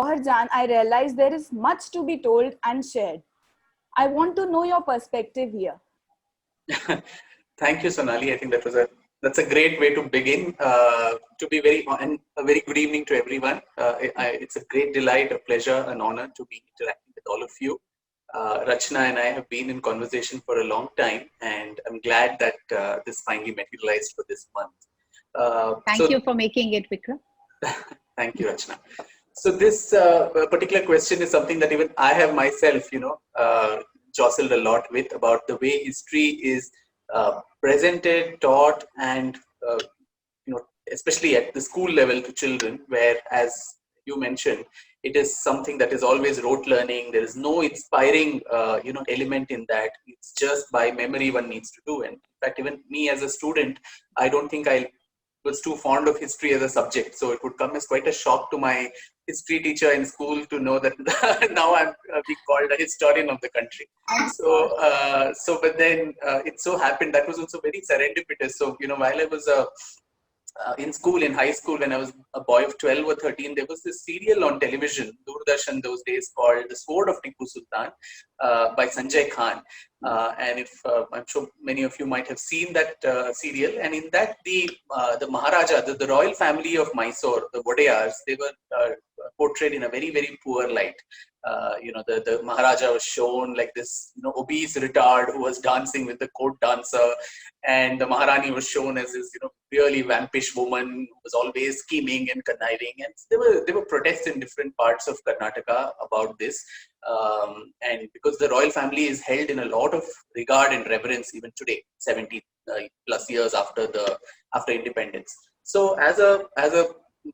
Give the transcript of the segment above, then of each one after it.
Gauhar Jan, I realize there is much to be told and shared. I want to know your perspective here. Thank you, Sonali. I think that's a great way to begin. To be and a very good evening to everyone. It's a great delight, a pleasure, an honor to be interacting with all of you. Rachna and I have been in conversation for a long time, and I'm glad that this finally materialized for this month. Thank you for making it, Vikram. Thank you, Rachna. So this particular question is something that even I have myself, jostled a lot with, about the way history is presented, taught, and especially at the school level to children, where, as you mentioned, it is something that is always rote learning. There is no inspiring, element in that. It's just by memory one needs to do. And in fact, even me as a student, I don't think I was too fond of history as a subject. So it would come as quite a shock to my history teacher in school to know that now I'm being called a historian of the country. But then it so happened that was also very serendipitous. So, while I was in school, in high school, when I was a boy of 12 or 13, there was this serial on television, Doordarshan those days, called The Sword of Tipu Sultan by Sanjay Khan. And I'm sure many of you might have seen that serial. And in that, the Maharaja, the royal family of Mysore, the Wadeyars, they were portrayed in a very, very poor light. The Maharaja was shown like this, obese retard who was dancing with the court dancer, and the Maharani was shown as this, really vampish woman who was always scheming and conniving. And there were protests in different parts of Karnataka about this, and because the royal family is held in a lot of regard and reverence even today, 70 plus years after independence. So as a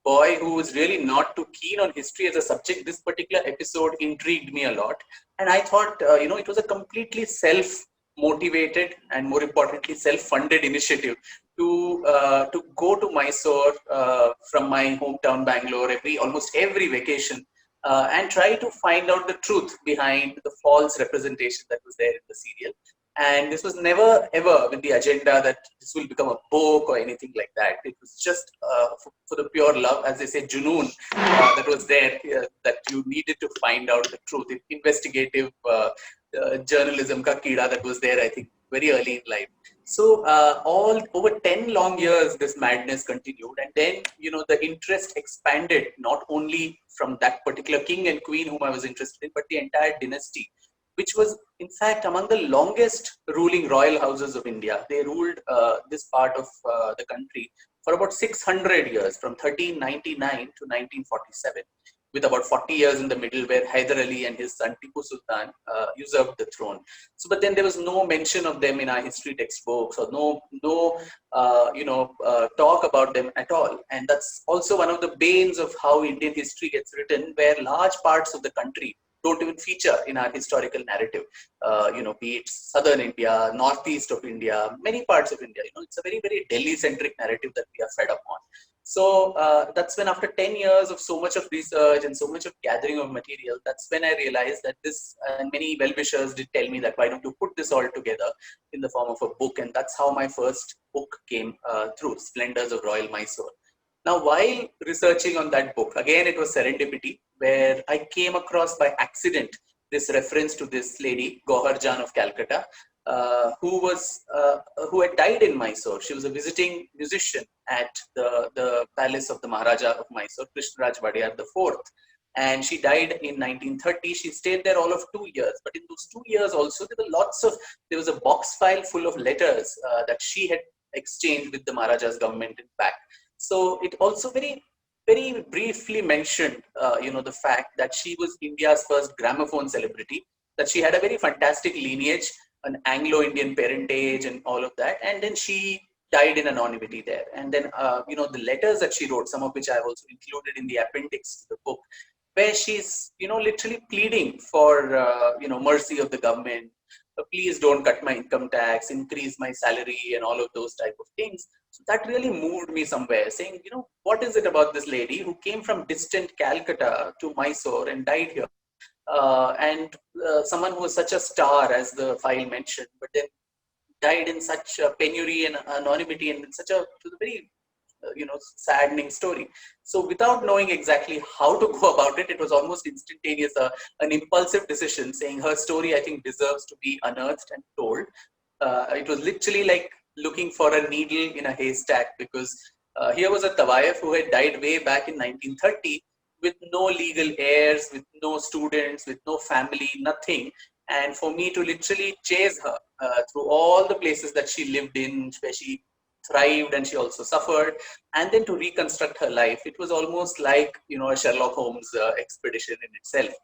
boy who was really not too keen on history as a subject, this particular episode intrigued me a lot. And I thought, it was a completely self-motivated and, more importantly, self-funded initiative to go to Mysore from my hometown Bangalore almost every vacation and try to find out the truth behind the false representation that was there in the serial. And this was never ever with the agenda that this will become a book or anything like that. It was just for the pure love, as they say, junoon, that was there, that you needed to find out the truth. Investigative journalism ka keeda that was there, I think, very early in life. So all over 10 long years, this madness continued. And then, the interest expanded, not only from that particular king and queen whom I was interested in, but the entire dynasty, which was, in fact, among the longest ruling royal houses of India. They ruled this part of the country for about 600 years, from 1399 to 1947, with about 40 years in the middle where Hyder Ali and his son Tipu Sultan usurped the throne. So, but then there was no mention of them in our history textbooks, or no talk about them at all. And that's also one of the banes of how Indian history gets written, where large parts of the country don't even feature in our historical narrative, be it southern India, northeast of India, many parts of India. It's a very, very Delhi-centric narrative that we are fed up on. So that's when, after 10 years of so much of research and so much of gathering of material, that's when I realized that this, and many well-wishers did tell me that, why don't you put this all together in the form of a book? And that's how my first book came through, Splendors of Royal Mysore. Now, while researching on that book, again, it was serendipity, where I came across by accident this reference to this lady, Gauhar Jan of Calcutta, who had died in Mysore. She was a visiting musician at the palace of the Maharaja of Mysore, Krishnaraj Wadeyar IV. And she died in 1930. She stayed there all of 2 years. But in those 2 years also, there was a box file full of letters that she had exchanged with the Maharaja's government, in fact. So it also very, very briefly mentioned, the fact that she was India's first gramophone celebrity, that she had a very fantastic lineage, an Anglo-Indian parentage and all of that. And then she died in anonymity there. And then, the letters that she wrote, some of which I've also included in the appendix to the book, where she's, literally pleading for, mercy of the government. Please don't cut my income tax, increase my salary, and all of those type of things. So that really moved me somewhere, saying, what is it about this lady who came from distant Calcutta to Mysore and died here? Someone who was such a star, as the file mentioned, but then died in such penury and anonymity, and in such a very saddening story. So without knowing exactly how to go about it, it was almost instantaneous, an impulsive decision saying her story, I think, deserves to be unearthed and told. It was literally like looking for a needle in a haystack, because here was a Tawayef who had died way back in 1930 with no legal heirs, with no students, with no family, nothing. And for me to literally chase her through all the places that she lived in, where she thrived and she also suffered, and then to reconstruct her life, it was almost like a Sherlock Holmes expedition in itself.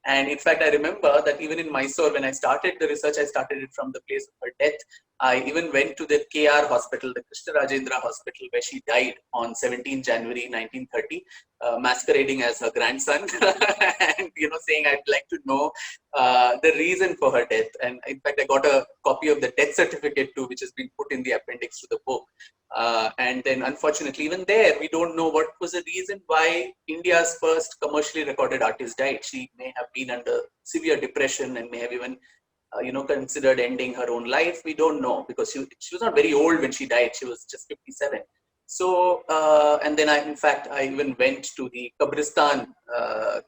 And in fact, I remember that even in Mysore, when I started the research, I started it from the place of her death. I even went to the KR hospital, the Krishna Rajendra hospital, where she died on 17 January 1930, masquerading as her grandson, and saying, I'd like to know the reason for her death. And in fact, I got a copy of the death certificate too, which has been put in the appendix to the book. And then unfortunately, even there, we don't know what was the reason why India's first commercially recorded artist died. She may have been under severe depression and may have even considered ending her own life. We don't know, because she was not very old when she died. She was just 57. So, and then I even went to the Kabristan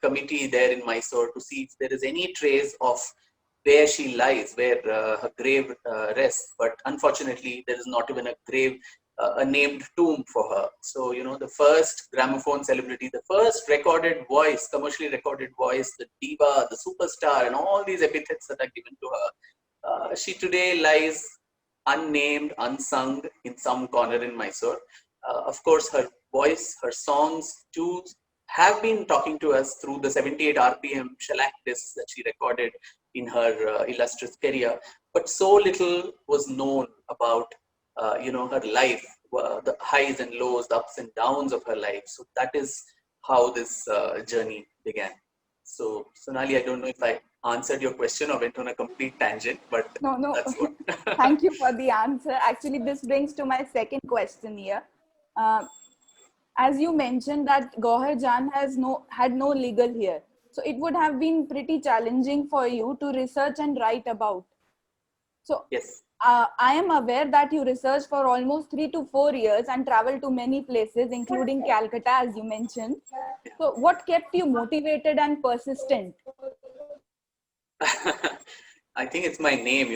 committee there in Mysore to see if there is any trace of where she lies, where her grave rests. But unfortunately, there is not even a grave, a named tomb for her. So, the first gramophone celebrity, the first recorded voice, commercially recorded voice, the diva, the superstar, and all these epithets that are given to her, she today lies unnamed, unsung in some corner in Mysore. Of course, her voice, her songs too, have been talking to us through the 78 RPM shellac discs that she recorded in her illustrious career. But so little was known about her life, the highs and lows, the ups and downs of her life. So that is how this journey began. So Sonali, I don't know if I answered your question or went on a complete tangent, but No. that's what. Thank you for the answer. Actually, this brings to my second question here. As you mentioned that Gohar Jan had no legal here, so it would have been pretty challenging for you to research and write about. So Yes. I am aware that you researched for almost 3 to 4 years and traveled to many places, including Calcutta, as you mentioned. So what kept you motivated and persistent? I think it's my name,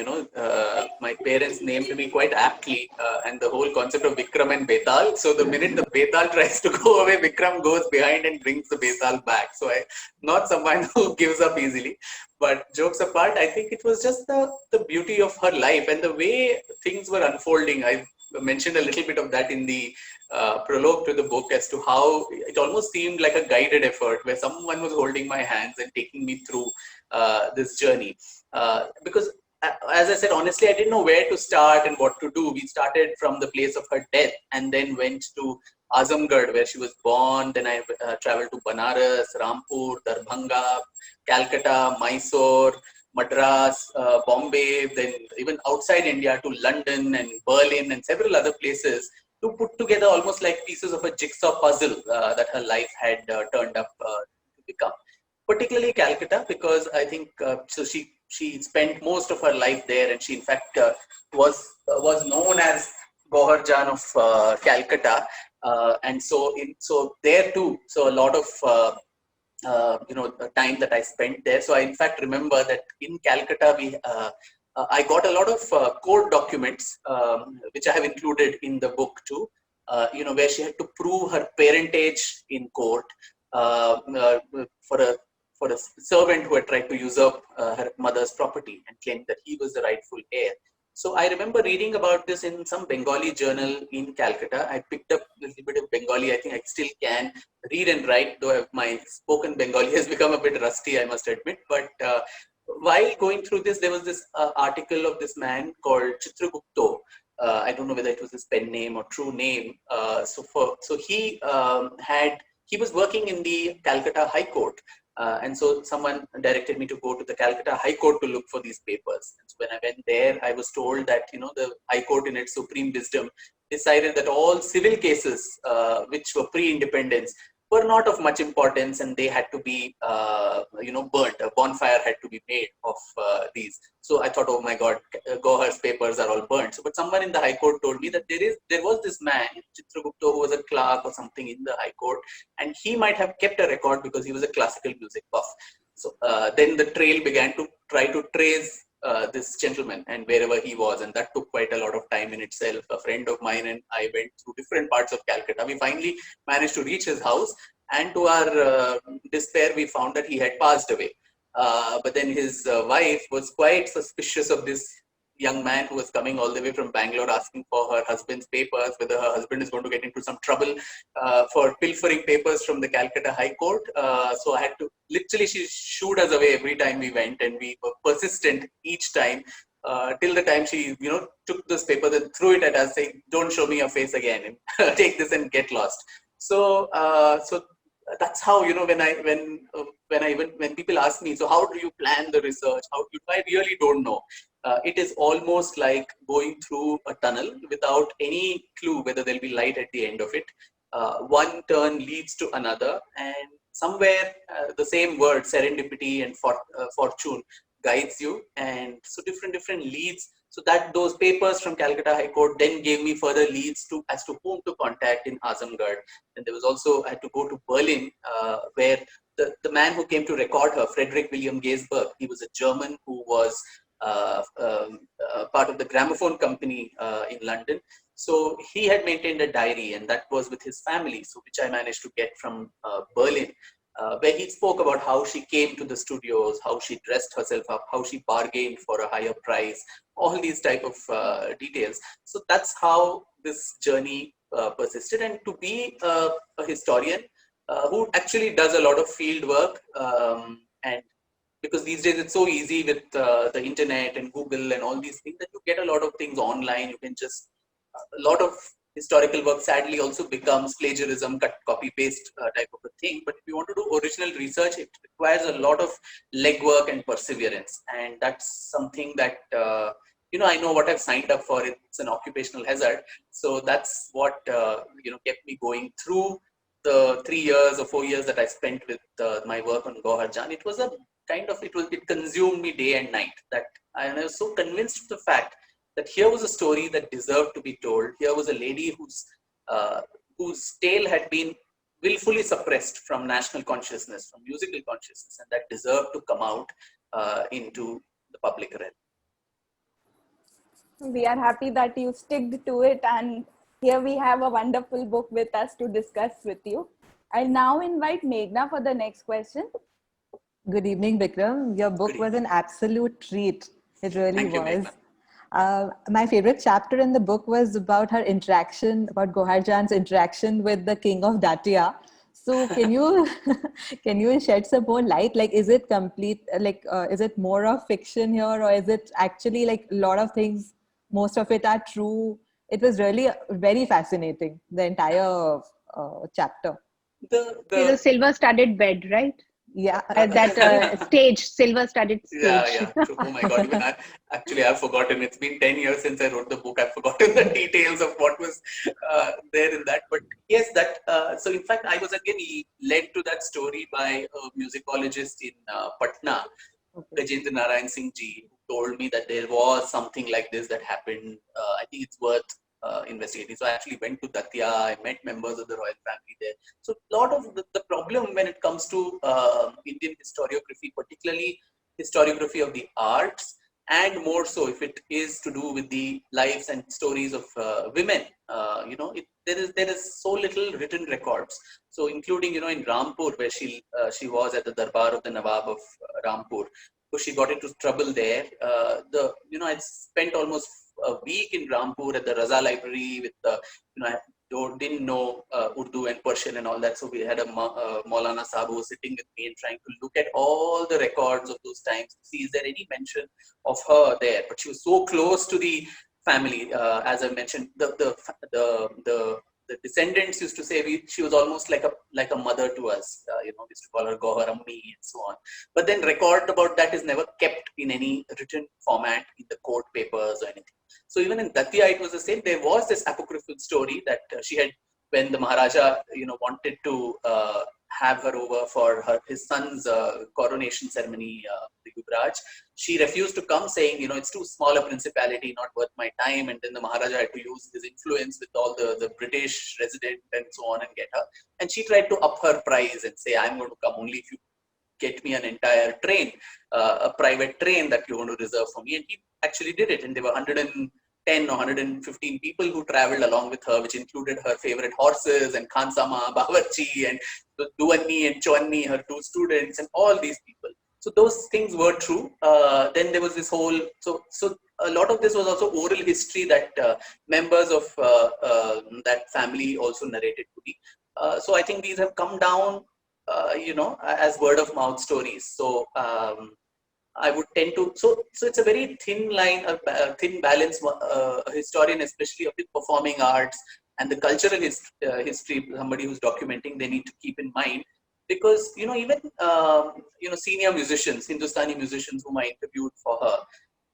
my parents named me quite aptly, and the whole concept of Vikram and Betal. So the minute the Betal tries to go away, Vikram goes behind and brings the Betal back. So I'm not someone who gives up easily. But jokes apart, I think it was just the beauty of her life and the way things were unfolding. I mentioned a little bit of that in the prologue to the book, as to how it almost seemed like a guided effort where someone was holding my hands and taking me through this journey. Because as I said, honestly, I didn't know where to start and what to do. We started from the place of her death and then went to Azamgarh, where she was born. Then I traveled to Banaras, Rampur, Darbhanga, Calcutta, Mysore, Madras, Bombay, then even outside India to London and Berlin and several other places, to put together almost like pieces of a jigsaw puzzle that her life had turned up to become. Particularly Calcutta, because I think so she spent most of her life there, and she in fact was known as Gohar Jan of Calcutta, and so there too. So a lot of the time that I spent there. So I in fact remember that in Calcutta I got a lot of court documents, which I have included in the book too. Where she had to prove her parentage in court for a servant who had tried to usurp her mother's property and claimed that he was the rightful heir. So I remember reading about this in some Bengali journal in Calcutta. I picked up a little bit of Bengali. I think I still can read and write, though my spoken Bengali has become a bit rusty, I must admit. But while going through this, there was this article of this man called Chitragupto. I don't know whether it was his pen name or true name. So he he was working in the Calcutta High Court. And so someone directed me to go to the Calcutta High Court to look for these papers. And so when I went there, I was told that, the High Court in its supreme wisdom decided that all civil cases, which were pre-independence, were not of much importance, and they had to be burnt. A bonfire had to be made of these. So I thought, oh my God, Gohar's papers are all burnt. So, but someone in the High Court told me that there was this man, Chitragupta, who was a clerk or something in the High Court, and he might have kept a record because he was a classical music buff. So then the trail began to try to trace this gentleman and wherever he was, and that took quite a lot of time in itself. A friend of mine and I went through different parts of Calcutta. We finally managed to reach his house, and to our despair, we found that he had passed away. But then his wife was quite suspicious of this young man who was coming all the way from Bangalore asking for her husband's papers, whether her husband is going to get into some trouble for pilfering papers from the Calcutta High Court. So I had to, literally, she shooed us away every time we went, and we were persistent each time till the time she, took those papers and threw it at us, saying, "Don't show me your face again, and take this and get lost." So, so that's how, when people ask me, so how do you plan the research? I really don't know. It is almost like going through a tunnel without any clue whether there'll be light at the end of it. One turn leads to another, and somewhere the same word, serendipity and fortune, guides you. And so different leads. So that those papers from Calcutta High Court then gave me further leads as to whom to contact in Azamgarh. And there was also, I had to go to Berlin, where the man who came to record her, Frederick William Gaisberg, he was a German who was part of the gramophone company in London. So he had maintained a diary, and that was with his family, so which I managed to get from Berlin, where he spoke about how she came to the studios, how she dressed herself up, how she bargained for a higher price, all these type of details. So that's how this journey persisted. And to be a historian who actually does a lot of field work, and because these days it's so easy with the internet and Google and all these things that you get a lot of things online. You can just, a lot of historical work sadly also becomes plagiarism, copy paste type of a thing. But if you want to do original research, it requires a lot of legwork and perseverance. And that's something that, I know what I've signed up for. It's an occupational hazard. So that's what, kept me going through the 3 years or 4 years that I spent with my work on Gohar Jan. It was a kind of, it consumed me day and night. I was so convinced of the fact that here was a story that deserved to be told. Here was a lady whose tale had been willfully suppressed from national consciousness, from musical consciousness, and that deserved to come out into the public realm. We are happy that you stick to it, and here we have a wonderful book with us to discuss with you. I'll now invite Meghna for the next question. Good evening, Vikram. Your book was an absolute treat. It really was. My favorite chapter in the book was about her interaction, about Gohar Jan's interaction with the king of Datia. So can you shed some more light? Like, is it complete? Like, is it more of fiction here, or is it actually like a lot of things? Most of it are true. It was really very fascinating, the entire chapter. The silver-studded bed, right? Yeah. That stage, silver-studded stage. Yeah. Oh my God. Even I've forgotten. It's been 10 years since I wrote the book. I've forgotten the details of what was there in that. But yes, so in fact, I was again led to that story by a musicologist in Patna, Gajendra Narayan Singh Ji, who told me that there was something like this that happened. I think it's worth investigating. So I actually went to Datia. I met members of the royal family there. So a lot of the problem when it comes to Indian historiography, particularly historiography of the arts, and more so if it is to do with the lives and stories of women, there is so little written records. So including, in Rampur, where she was at the Darbar of the Nawab of Rampur. So she got into trouble there. I spent almost a week in Rampur at the Raza Library with I didn't know Urdu and Persian and all that. So we had a Maulana Sahib who was sitting with me and trying to look at all the records of those times to see is there any mention of her there. But she was so close to the family, as I mentioned. The descendants used to say she was almost like a mother to us. We used to call her Gohar Ammi and so on. But then record about that is never kept in any written format in the court papers or anything. So even in Datia, it was the same. There was this apocryphal story that she had when the Maharaja, wanted to have her over for his son's coronation ceremony, the Yuvraj, she refused to come, saying, it's too small a principality, not worth my time. And then the Maharaja had to use his influence with all the British resident and so on and get her. And she tried to up her price and say, I'm going to come only if you get me an entire train, a private train that you're going to reserve for me. And he actually did it. And there were 110 or 115 people who traveled along with her, which included her favorite horses and Khansama, Bawarchi, and Duanni and Choanni, her 2 students, and all these people. So those things were true. Then there was this whole, so a lot of this was also oral history that members of that family also narrated to me. So I think these have come down, as word of mouth stories. So I would tend to, so it's a very thin line, a thin balance. A historian, especially of the performing arts and the cultural history, somebody who's documenting, they need to keep in mind, because even senior musicians, Hindustani musicians whom I interviewed for her,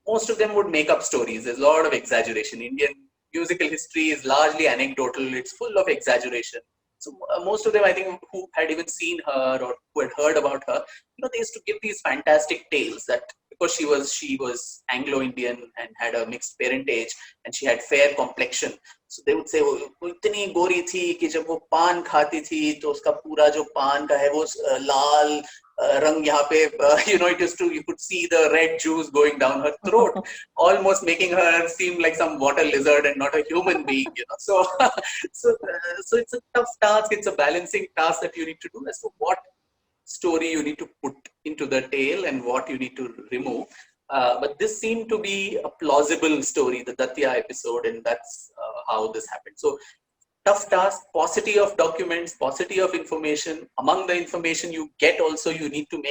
most of them would make up stories. There's a lot of exaggeration. Indian musical history is largely anecdotal. It's full of exaggeration. So most of them, I think, who had even seen her or who had heard about her, they used to give these fantastic tales that because she was Anglo-Indian and had a mixed parentage and she had fair complexion. So they would say, वो इतनी गोरी थी कि जब वो पान खाती थी तो उसका पूरा जो पान का है वो लाल रंग यहाँ पे, you could see the red juice going down her throat, almost making her seem like some water lizard and not a human being. So it's a tough task. It's a balancing task that you need to do as to what story you need to put into the tale and what you need to remove. But this seemed to be a plausible story, the Datia episode, and that's how this happened. So tough task, paucity of documents, paucity of information. Among the information you get also, you need to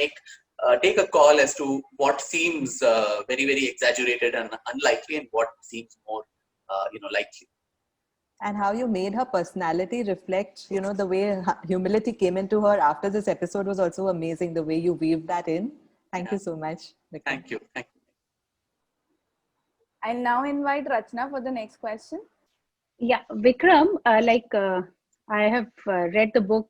take a call as to what seems very, very exaggerated and unlikely and what seems more, likely. And how you made her personality reflect, the way humility came into her after this episode was also amazing. The way you weaved that in. Thank you so much, Vikram. Thank you. I'll now invite Rachna for the next question. Yeah, Vikram, I have read the book.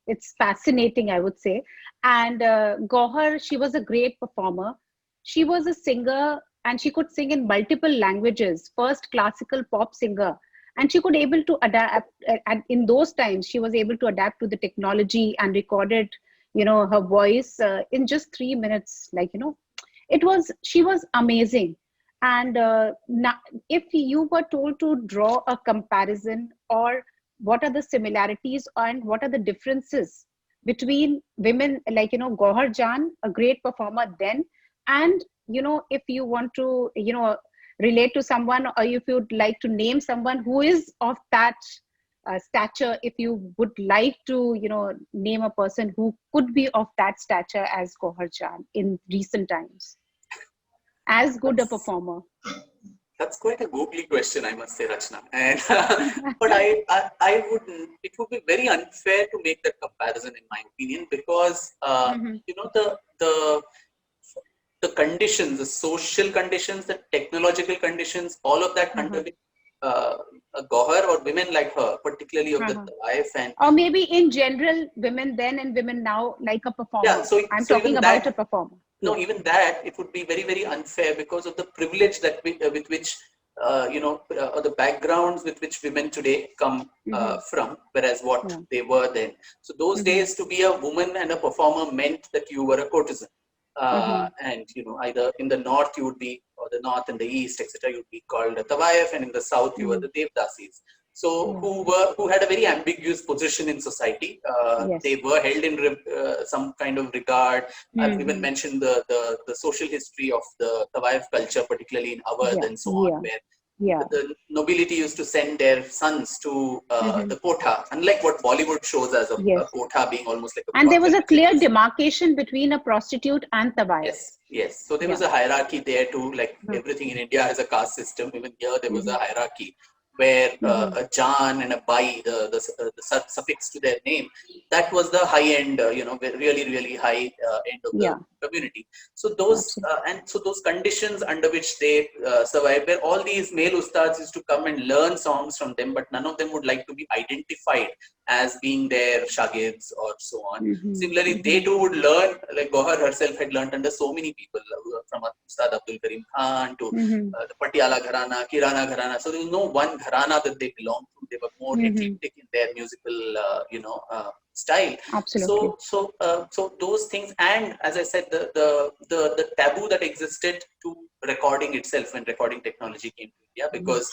It's fascinating, I would say. And Gauhar, she was a great performer. She was a singer and she could sing in multiple languages, first classical pop singer. And she could able to adapt, and in those times, she was able to adapt to the technology and recorded, her voice in just 3 minutes. She was amazing. And now, if you were told to draw a comparison, or what are the similarities and what are the differences between women like, Gauhar Jaan, a great performer then, and, if you want to, relate to someone, or if you'd like to name someone who is of that stature, if you would like to, name a person who could be of that stature as Gauhar Jaan in recent times, as good a performer. That's quite a googly question, I must say, Rachna. And but I wouldn't. It would be very unfair to make that comparison, in my opinion, because the conditions, the social conditions, the technological conditions, all of that under Gauhar or women like her, particularly of the Tawaif, and or maybe in general, women then and women now like a performer. Yeah, I'm talking about a performer. No, even that, it would be very, very unfair because of the privilege that with which, or the backgrounds with which women today come from, whereas what they were then. So those days, to be a woman and a performer meant that you were a courtesan. And, either in the north, you would be, or the north and the east, etc., you'd be called a Tawaif, and in the south, you were the Devdasis. So who had a very ambiguous position in society. They were held in some kind of regard. I've even mentioned the social history of the Tawaif culture, particularly in Awadh and so on, where the nobility used to send their sons to the Kotha, unlike what Bollywood shows as a Kotha being almost like a... And there was a clear demarcation between a prostitute and Tawaif. Yes. So there was a hierarchy there too, like everything in India has a caste system. Even here there was a hierarchy. where a Jan and a Bai, the suffix to their name, that was the high end, really, really high end of the community. So those those conditions under which they survived, where all these male ustads used to come and learn songs from them, but none of them would like to be identified as being their shagids or so on. Similarly, they too would learn, like Gohar herself had learned under so many people, from Ustad Abdul Karim Khan to the Patiala Gharana, Kirana Gharana. So there was no one Gharana that they belonged to. They were more eclectic in their musical, style. Absolutely. So those things, and as I said, the taboo that existed to recording itself when recording technology came to India, because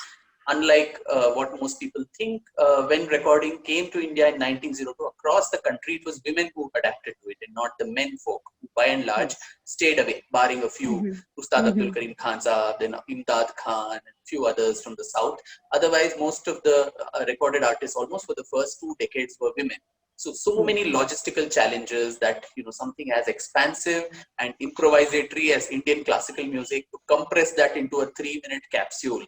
unlike what most people think, when recording came to India in 1902, across the country, it was women who adapted to it and not the men folk, who by and large stayed away, barring a few, Ustad Abdul Karim Khan Saab, then Imdad Khan, and a few others from the south. Otherwise, most of the recorded artists, almost for the first 2 decades, were women. So many logistical challenges that, something as expansive and improvisatory as Indian classical music, to compress that into a 3-minute capsule,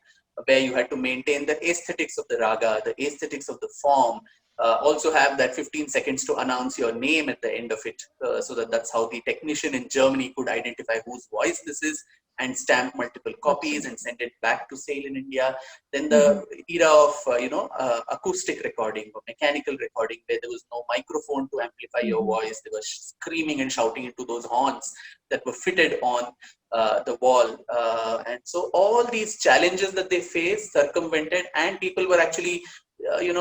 where you had to maintain the aesthetics of the raga, the aesthetics of the form, also have that 15 seconds to announce your name at the end of it, so that's how the technician in Germany could identify whose voice this is and stamp multiple copies and send it back to sale in India. Then the era of acoustic recording or mechanical recording, where there was no microphone to amplify your voice. They were screaming and shouting into those horns that were fitted on the wall. And so all these challenges that they faced, circumvented, and people were actually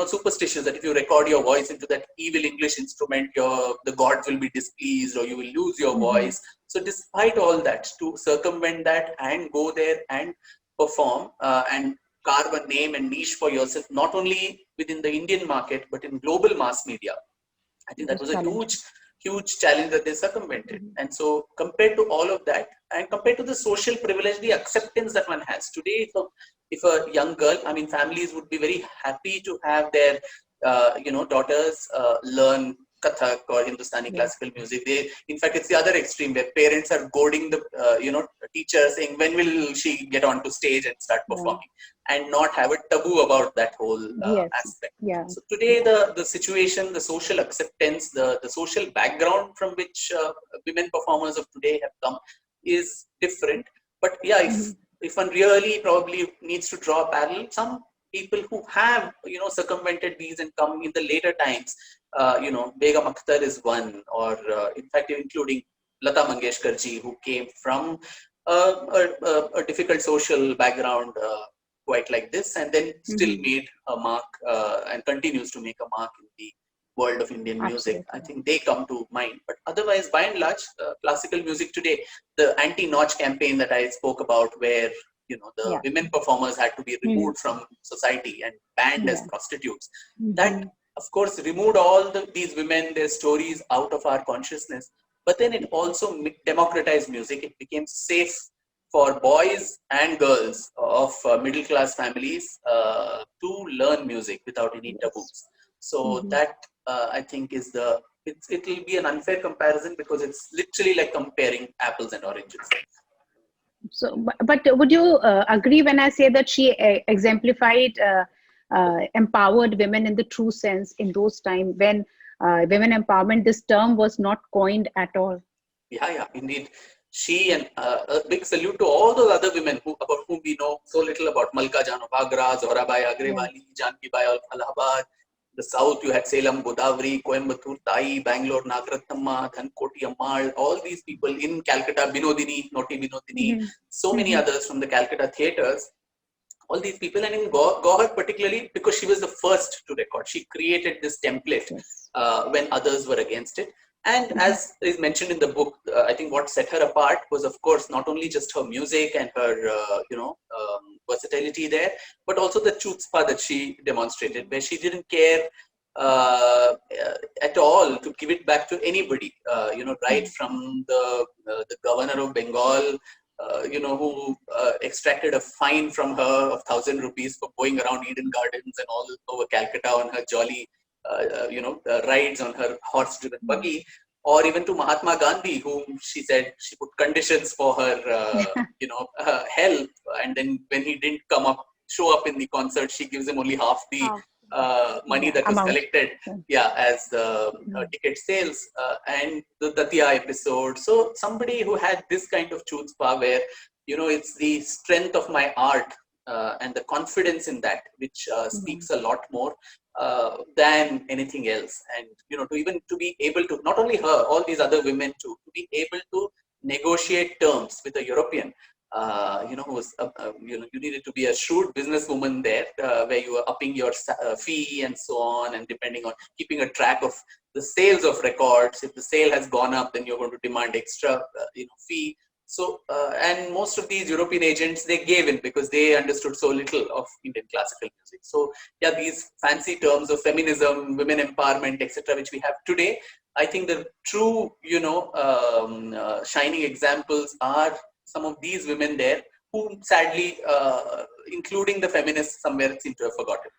superstitious that if you record your voice into that evil English instrument, the gods will be displeased or you will lose your voice. So despite all that, to circumvent that and go there and perform and carve a name and niche for yourself, not only within the Indian market, but in global mass media, I think that was a huge challenge that they circumvented. And so compared to all of that, and compared to the social privilege, the acceptance that one has today, if a young girl, families would be very happy to have their, daughters learn Kathak or Hindustani classical music. In fact, it's the other extreme where parents are goading the, teacher, saying, when will she get onto stage and start performing, and not have a taboo about that whole aspect. So today, the situation, the social acceptance, the social background from which women performers of today have come is different. But if one really probably needs to draw a parallel, some people who have, circumvented these and come in the later times, Begum Akhtar is one, or in fact, including Lata Mangeshkar ji, who came from a difficult social background, quite like this, and then still made a mark and continues to make a mark in the world of Indian music. I think they come to mind. But otherwise, by and large, classical music today, the anti-notch campaign that I spoke about, where the women performers had to be removed from society and banned as prostitutes, that of course removed all these women, their stories out of our consciousness. But then it also democratized music. It became safe for boys and girls of middle class families to learn music without any taboos. So that I think is it will be an unfair comparison, because it's literally like comparing apples and oranges. So, but would you agree when I say that she exemplified, empowered women in the true sense in those times when women empowerment, this term was not coined at all? Yeah, indeed. She, and a big salute to all those other women about whom we know so little about. Malka Jan of Agra, Zohrabai Agrewali, Janki Bai of Allahabad. The south, you had Salem, Godavari, Coimbatore, Tai, Bangalore, Nagaratnamma, Dhankoti Ammal, all these people in Calcutta, Binodini, Noti Binodini, so many others from the Calcutta theatres, all these people. And in Gohar particularly, because she was the first to record, she created this template when others were against it. And as is mentioned in the book, I think what set her apart was, of course, not only just her music and her, versatility there, but also the chutzpah that she demonstrated, where she didn't care at all to give it back to anybody. Right from the governor of Bengal, who extracted a fine from her of 1,000 rupees for going around Eden Gardens and all over Calcutta on her jolly rides on her horse-driven buggy, or even to Mahatma Gandhi, whom she said she put conditions for her, help, and then when he didn't come up show up in the concert, she gives him only half the money that was amount. collected, as ticket sales, and the Datia episode. So somebody who had this kind of chutzpah, where it's the strength of my art and the confidence in that which speaks a lot more than anything else. And to be able to, not only her, all these other women too, to be able to negotiate terms with a European, who was, you needed to be a shrewd businesswoman there, where you were upping your fee and so on, and depending on keeping a track of the sales of records. If the sale has gone up, then you're going to demand extra, fee. So, and most of these European agents, they gave in because they understood so little of Indian classical music. So, yeah, these fancy terms of feminism, women empowerment, etc., which we have today, I think the true, shining examples are some of these women there, who sadly, including the feminists, somewhere seem to have forgotten.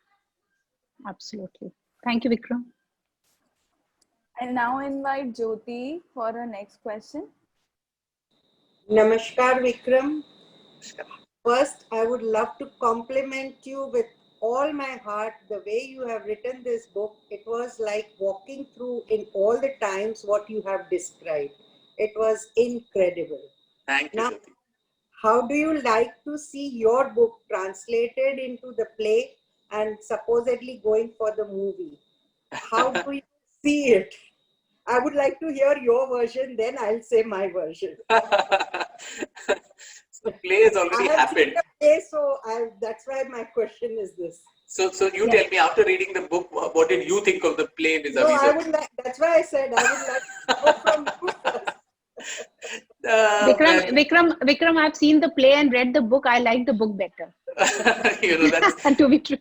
Absolutely. Thank you, Vikram. I'll now invite Jyoti for her next question. Namaskar, Vikram. First, I would love to compliment you with all my heart. The way you have written this book, it was like walking through in all the times what you have described. It was incredible. Thank you, now, Jyoti. How do you like to see your book translated into the play and supposedly going for the movie? How do you see it? I would like to hear your version, then I'll say my version. So play has already happened. Play, so that's why my question is this. So you tell me, after reading the book, what did you think of the play vis-a-vis? No, I would like. That's why I said I would like to go from you first. Vikram, I've seen the play and read the book. I like the book better. That's to be true.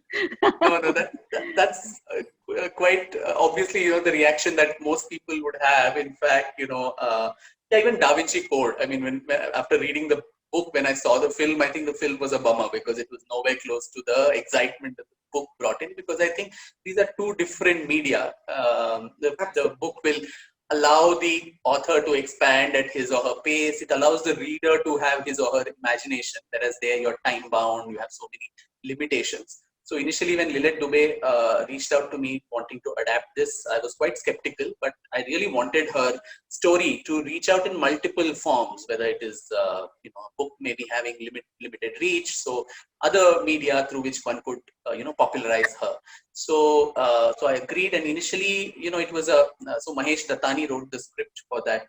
that's quite obviously, the reaction that most people would have. In fact, even Da Vinci Code. I mean, after reading the book, when I saw the film, I think the film was a bummer because it was nowhere close to the excitement that the book brought in. Because I think these are two different media. The book will allow the author to expand at his or her pace. It allows the reader to have his or her imagination, whereas there you're time bound, you have so many limitations. So initially when Lilette Dubey reached out to me wanting to adapt this, I was quite skeptical, but I really wanted her story to reach out in multiple forms, whether it is a book maybe having limited reach, so other media through which one could popularize her. So I agreed, and initially it was so Mahesh Dattani wrote the script for that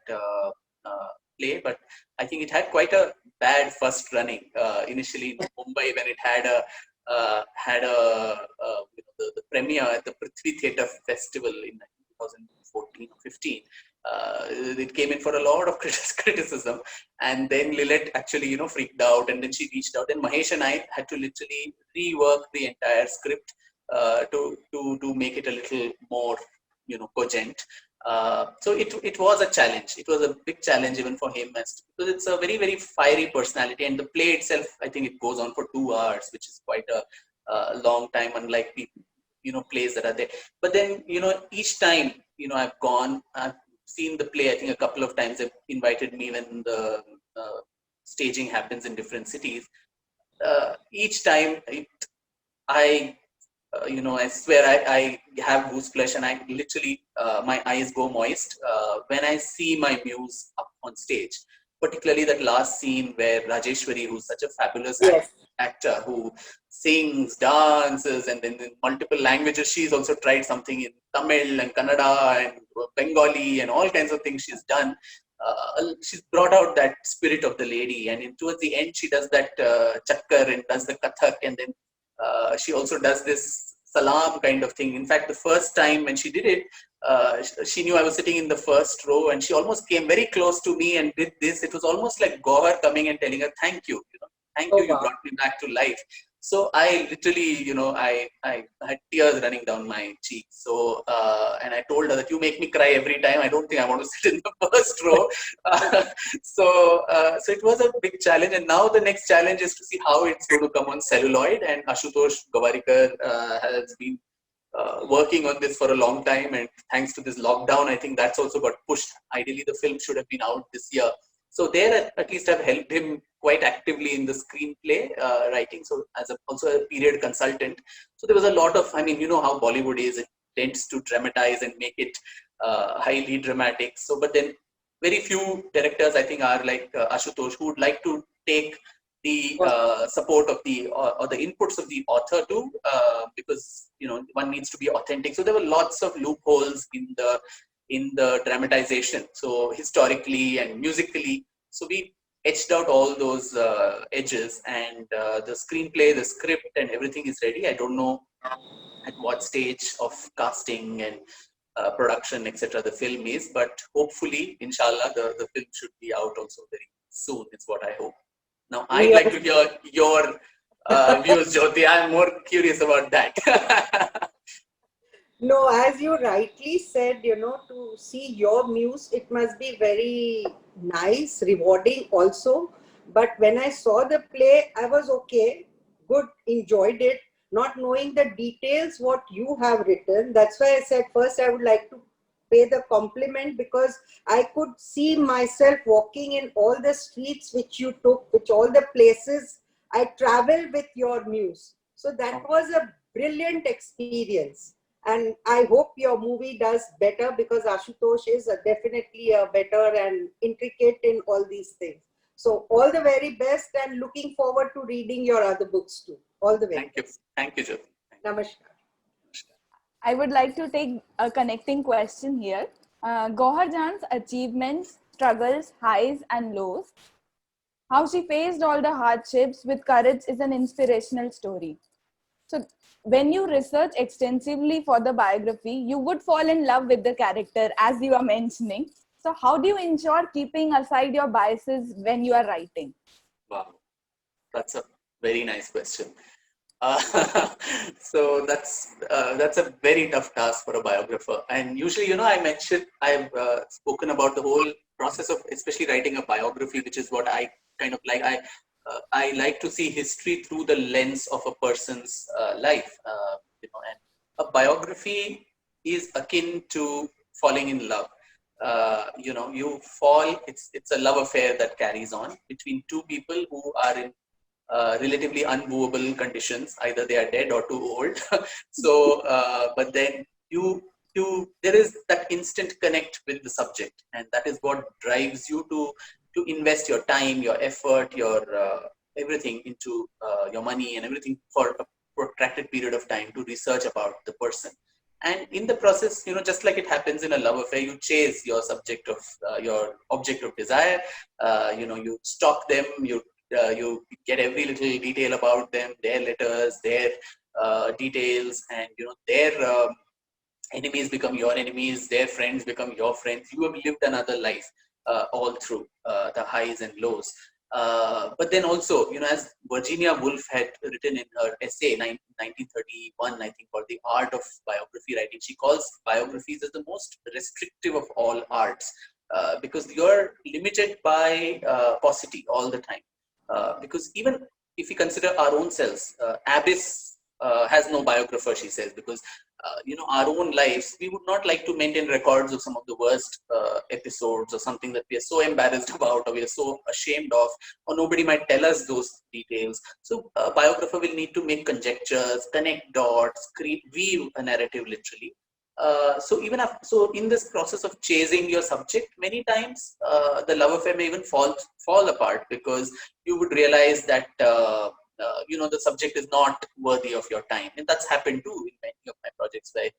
play, but I think it had quite a bad first running initially in Mumbai, when it had the premiere at the Prithvi Theatre Festival in 2014 or 15. It came in for a lot of criticism, and then Lilette actually freaked out, and then she reached out, and Mahesh and I had to literally rework the entire script to make it a little more cogent. So it was a challenge. It was a big challenge even for him, because it's a very, very fiery personality, and the play itself, I think it goes on for 2 hours, which is quite a long time, unlike the plays that are there. But then each time I've seen the play, I think a couple of times. They've invited me when the staging happens in different cities. Each time I swear I have goose flesh, and I literally, my eyes go moist when I see my muse up on stage. Particularly that last scene where Rajeshwari, who's such a fabulous actor, who sings, dances, and then in multiple languages. She's also tried something in Tamil and Kannada and Bengali and all kinds of things she's done. She's brought out that spirit of the lady, and towards the end she does that chakkar and does the kathak, and then she also does this salam kind of thing. In fact, the first time when she did it, she knew I was sitting in the first row, and she almost came very close to me and did this. It was almost like Gauhar coming and telling her, thank you, thank you, you brought me back to life. So I literally, I had tears running down my cheeks. So, and I told her that you make me cry every time. I don't think I want to sit in the first row. So it was a big challenge. And now the next challenge is to see how it's going to come on celluloid. And Ashutosh Gavarikar has been working on this for a long time. And thanks to this lockdown, I think that's also got pushed. Ideally, the film should have been out this year. So there, at least I've helped him quite actively in the screenplay writing, so as also a period consultant. So there was a lot of, I mean, you know how Bollywood is, it tends to dramatize and make it highly dramatic. So, but then very few directors, I think, are like Ashutosh, who would like to take the support of the or the inputs of the author too, because you know one needs to be authentic. So there were lots of loopholes in the dramatization. So historically and musically, so we etched out all those edges, and the screenplay, the script, and everything is ready. I don't know at what stage of casting and production, etc., the film is, but hopefully, inshallah, the film should be out also very soon. It's what I hope. Now, I'd like to hear your views, Jyoti. I'm more curious about that. No, as you rightly said, you know, to see your muse, it must be very nice, rewarding also. But when I saw the play, I was okay, good, enjoyed it, not knowing the details what you have written. That's why I said first I would like to pay the compliment, because I could see myself walking in all the streets which you took, which all the places I traveled with your muse. So that was a brilliant experience. And I hope your movie does better, because Ashutosh is definitely a better and intricate in all these things. So all the very best, and looking forward to reading your other books too. All the very best. Thank you, Jyoti. Namaskar. I would like to take a connecting question here. Gohar Jan's achievements, struggles, highs and lows. How she faced all the hardships with courage is an inspirational story. So when you research extensively for the biography, you would fall in love with the character, as you are mentioning. So how do you ensure keeping aside your biases when you are writing? Wow, that's a very nice question. So that's a very tough task for a biographer. And usually, you know, I've spoken about the whole process of especially writing a biography, which is what I kind of like. I like to see history through the lens of a person's life. You know, and a biography is akin to falling in love. You know, you fall. It's a love affair that carries on between two people who are in relatively unmovable conditions. Either they are dead or too old. So, but then there is that instant connect with the subject, and that is what drives you to invest your time, your effort, your everything into your money and everything for a protracted period of time to research about the person. And in the process, you know, just like it happens in a love affair, you chase your subject of your object of desire. You know, you stalk them, you get every little detail about them, their letters, their details, and you know, their enemies become your enemies, their friends become your friends. You have lived another life all through the highs and lows. But then also, you know, as Virginia Woolf had written in her essay 1931, I think, called The Art of Biography Writing, she calls biographies as the most restrictive of all arts, because you're limited by paucity all the time. Because even if we consider our own selves, Abyss has no biographer, she says, because you know, our own lives, we would not like to maintain records of some of the worst episodes or something that we are so embarrassed about or we are so ashamed of, or nobody might tell us those details. So a biographer will need to make conjectures, connect dots, weave a narrative literally. So in this process of chasing your subject, many times the love affair may even fall apart, because you would realize that you know, the subject is not worthy of your time, and that's happened too in many of my projects, where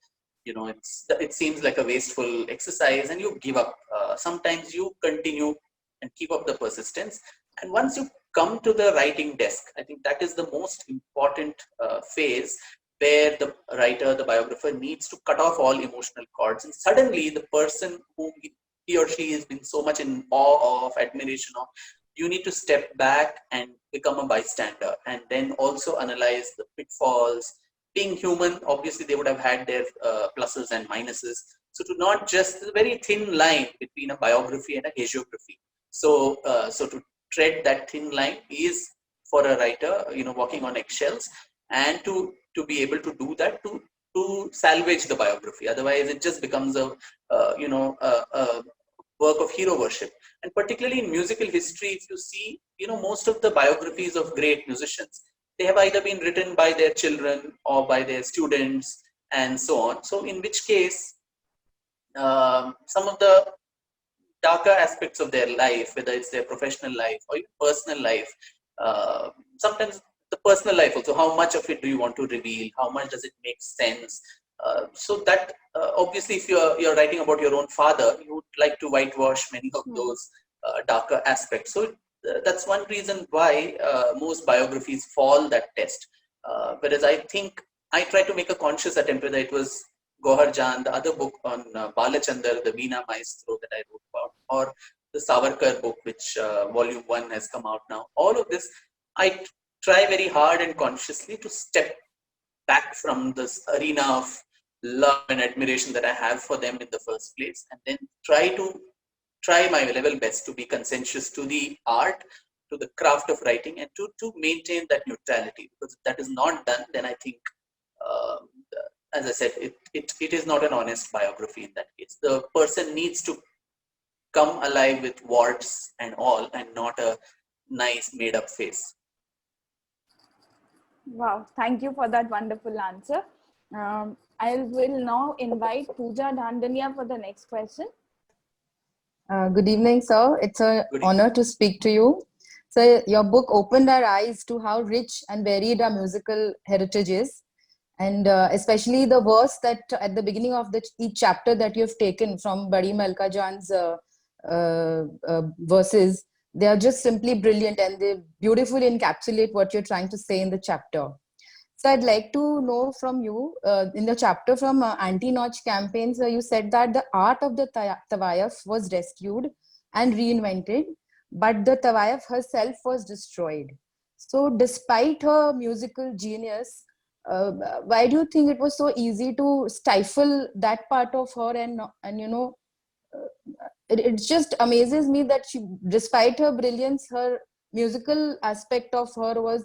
you know, it seems like a wasteful exercise and you give up. Sometimes you continue and keep up the persistence, and once you come to the writing desk, I think that is the most important phase, where the writer, the biographer, needs to cut off all emotional cords, and suddenly the person whom he or she has been so much in awe of, admiration of, you need to step back and become a bystander, and then also analyze the pitfalls. Being human, obviously they would have had their pluses and minuses. So to not just, a very thin line between a biography and a hagiography. So to tread that thin line is for a writer, you know, walking on eggshells, and to be able to do that, to salvage the biography. Otherwise, it just becomes a work of hero worship. And particularly in musical history, if you see, most of the biographies of great musicians, they have either been written by their children or by their students and so on. So in which case, some of the darker aspects of their life, whether it's their professional life or even personal life, sometimes the personal life also, how much of it do you want to reveal? How much does it make sense? So that obviously, if you're writing about your own father, you would like to whitewash many of those darker aspects. So that's one reason why most biographies fall that test. Whereas I think I try to make a conscious attempt, whether it was Gohar Jan, the other book on Balachandar, the Veena Maestro that I wrote about, or the Savarkar book, which volume 1 has come out now. All of this, I try very hard and consciously to step back from this arena of love and admiration that I have for them in the first place, and then try my level best to be conscientious to the art, to the craft of writing, and to maintain that neutrality. Because if that is not done, then I think, as I said, it is not an honest biography in that case. The person needs to come alive with warts and all, and not a nice made up face. Wow, thank you for that wonderful answer. I will now invite Pooja Dandania for the next question. Good evening, sir. It's an honor to speak to you. So your book opened our eyes to how rich and varied our musical heritage is. And especially the verse that at the beginning of each chapter that you've taken from Badi Malka Jan's verses, they are just simply brilliant, and they beautifully encapsulate what you're trying to say in the chapter. So I'd like to know from you, in the chapter from Anti-Notch campaigns, you said that the art of the Tawayaf was rescued and reinvented, but the Tawayaf herself was destroyed. So despite her musical genius, why do you think it was so easy to stifle that part of her? And it just amazes me that she, despite her brilliance, her musical aspect of her was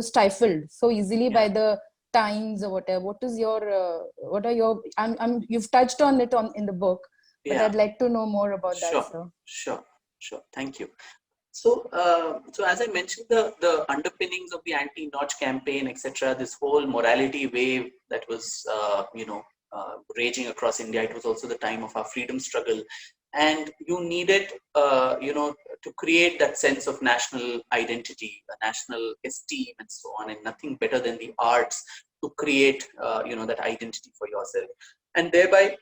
stifled so easily by the times or whatever. What is your what are your you've touched on it in the book, but I'd like to know more about that, sir. Sure, thank you. So as I mentioned, the underpinnings of the anti-notch campaign, etc., this whole morality wave that was raging across India, it was also the time of our freedom struggle, and you needed to create that sense of national identity, a national esteem, and so on, and nothing better than the arts to create that identity for yourself, and thereby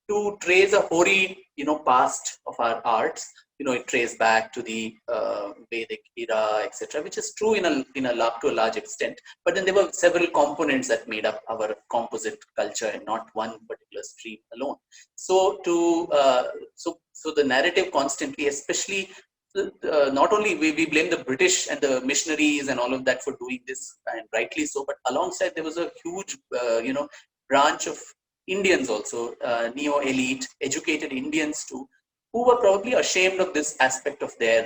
to trace a hoary past of our arts. It traced back to the Vedic era, etc., which is true to a large extent. But then there were several components that made up our composite culture, and not one particular stream alone. So so the narrative constantly, especially not only we blame the British and the missionaries and all of that for doing this, and rightly so, but alongside there was a huge branch of Indians also, neo-elite, educated Indians too, who were probably ashamed of this aspect of their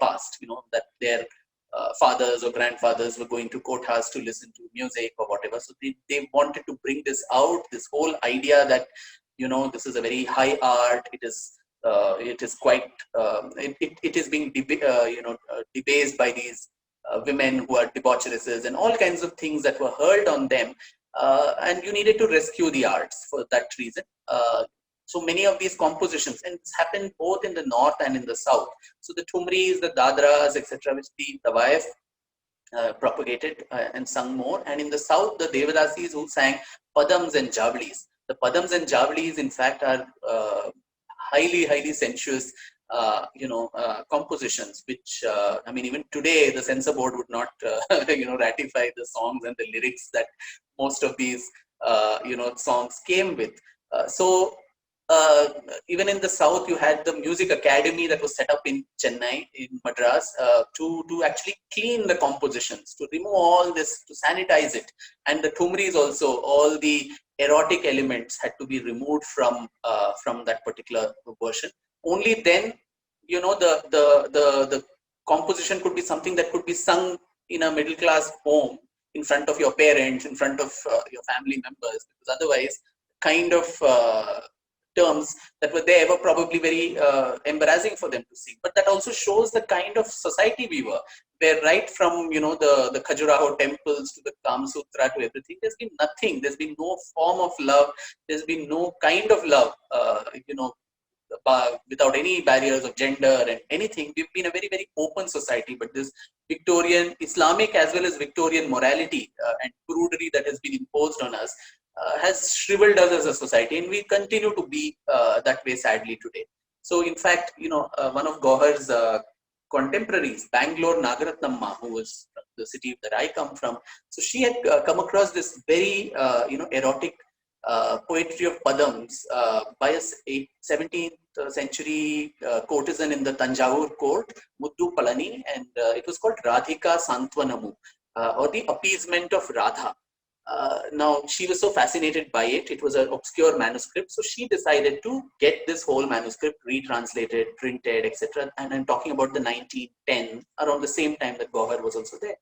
past, that their fathers or grandfathers were going to courthouses to listen to music or whatever. So they wanted to bring this out, this whole idea that, this is a very high art. It is quite, it is being debased by these women who are debaucheresses and all kinds of things that were hurled on them. And you needed to rescue the arts for that reason. So many of these compositions, and it's happened both in the north and in the south. So the Thumris, the Dadras, etc., which the Tawayaf propagated and sung more. And in the south, the Devadasis who sang Padams and Javlis. The Padams and Javlis, in fact, are highly, highly sensuous, compositions, which, even today, the censor board would not, ratify the songs and the lyrics that most of these, songs came with. Even in the south, you had the music academy that was set up in Chennai, in Madras, to actually clean the compositions, to remove all this, to sanitize it. And the Thumris also, all the erotic elements had to be removed from that particular version. Only then, the composition could be something that could be sung in a middle class home, in front of your parents, in front of your family members, because otherwise, kind of terms that were there were probably very embarrassing for them to sing. But that also shows the kind of society we were, where right from, you know, the Khajuraho temples to the Kama Sutra to everything, there's been nothing. There's been no form of love. There's been no kind of love, you know, without any barriers of gender and anything. We've been a very, very open society, but this Victorian, Islamic as well as Victorian morality and prudery that has been imposed on us has shriveled us as a society, and we continue to be that way sadly today. So in fact, you know, one of Gauhar's contemporaries, Bangalore Nagaratnamma, who was the city that I come from, so she had come across this very, you know, erotic poetry of Padams by a 17th century courtesan in the Tanjavur court, Muddu Palani, and it was called Radhika Santwanamu, or the appeasement of Radha. Now, she was so fascinated by it. It was an obscure manuscript, so she decided to get this whole manuscript retranslated, printed, etc. And I'm talking about the 1910, around the same time that Gauhar was also there.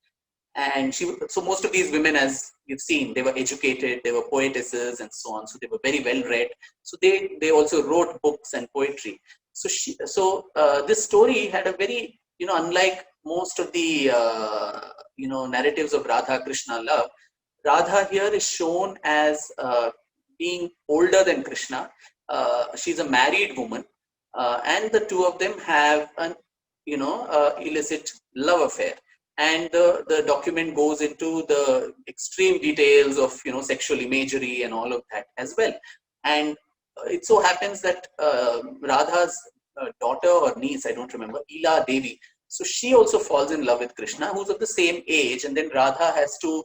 And so most of these women, as you've seen, they were educated, they were poetesses and so on. So they were very well read. So they also wrote books and poetry. So this story had a very, you know, unlike most of the, you know, narratives of Radha Krishna love, Radha here is shown as being older than Krishna. She's a married woman, and the two of them have an, you know, illicit love affair. And the document goes into the extreme details of, you know, sexual imagery and all of that as well. And it so happens that Radha's daughter or niece, I don't remember, Ila Devi, so she also falls in love with Krishna, who's of the same age, and then Radha has to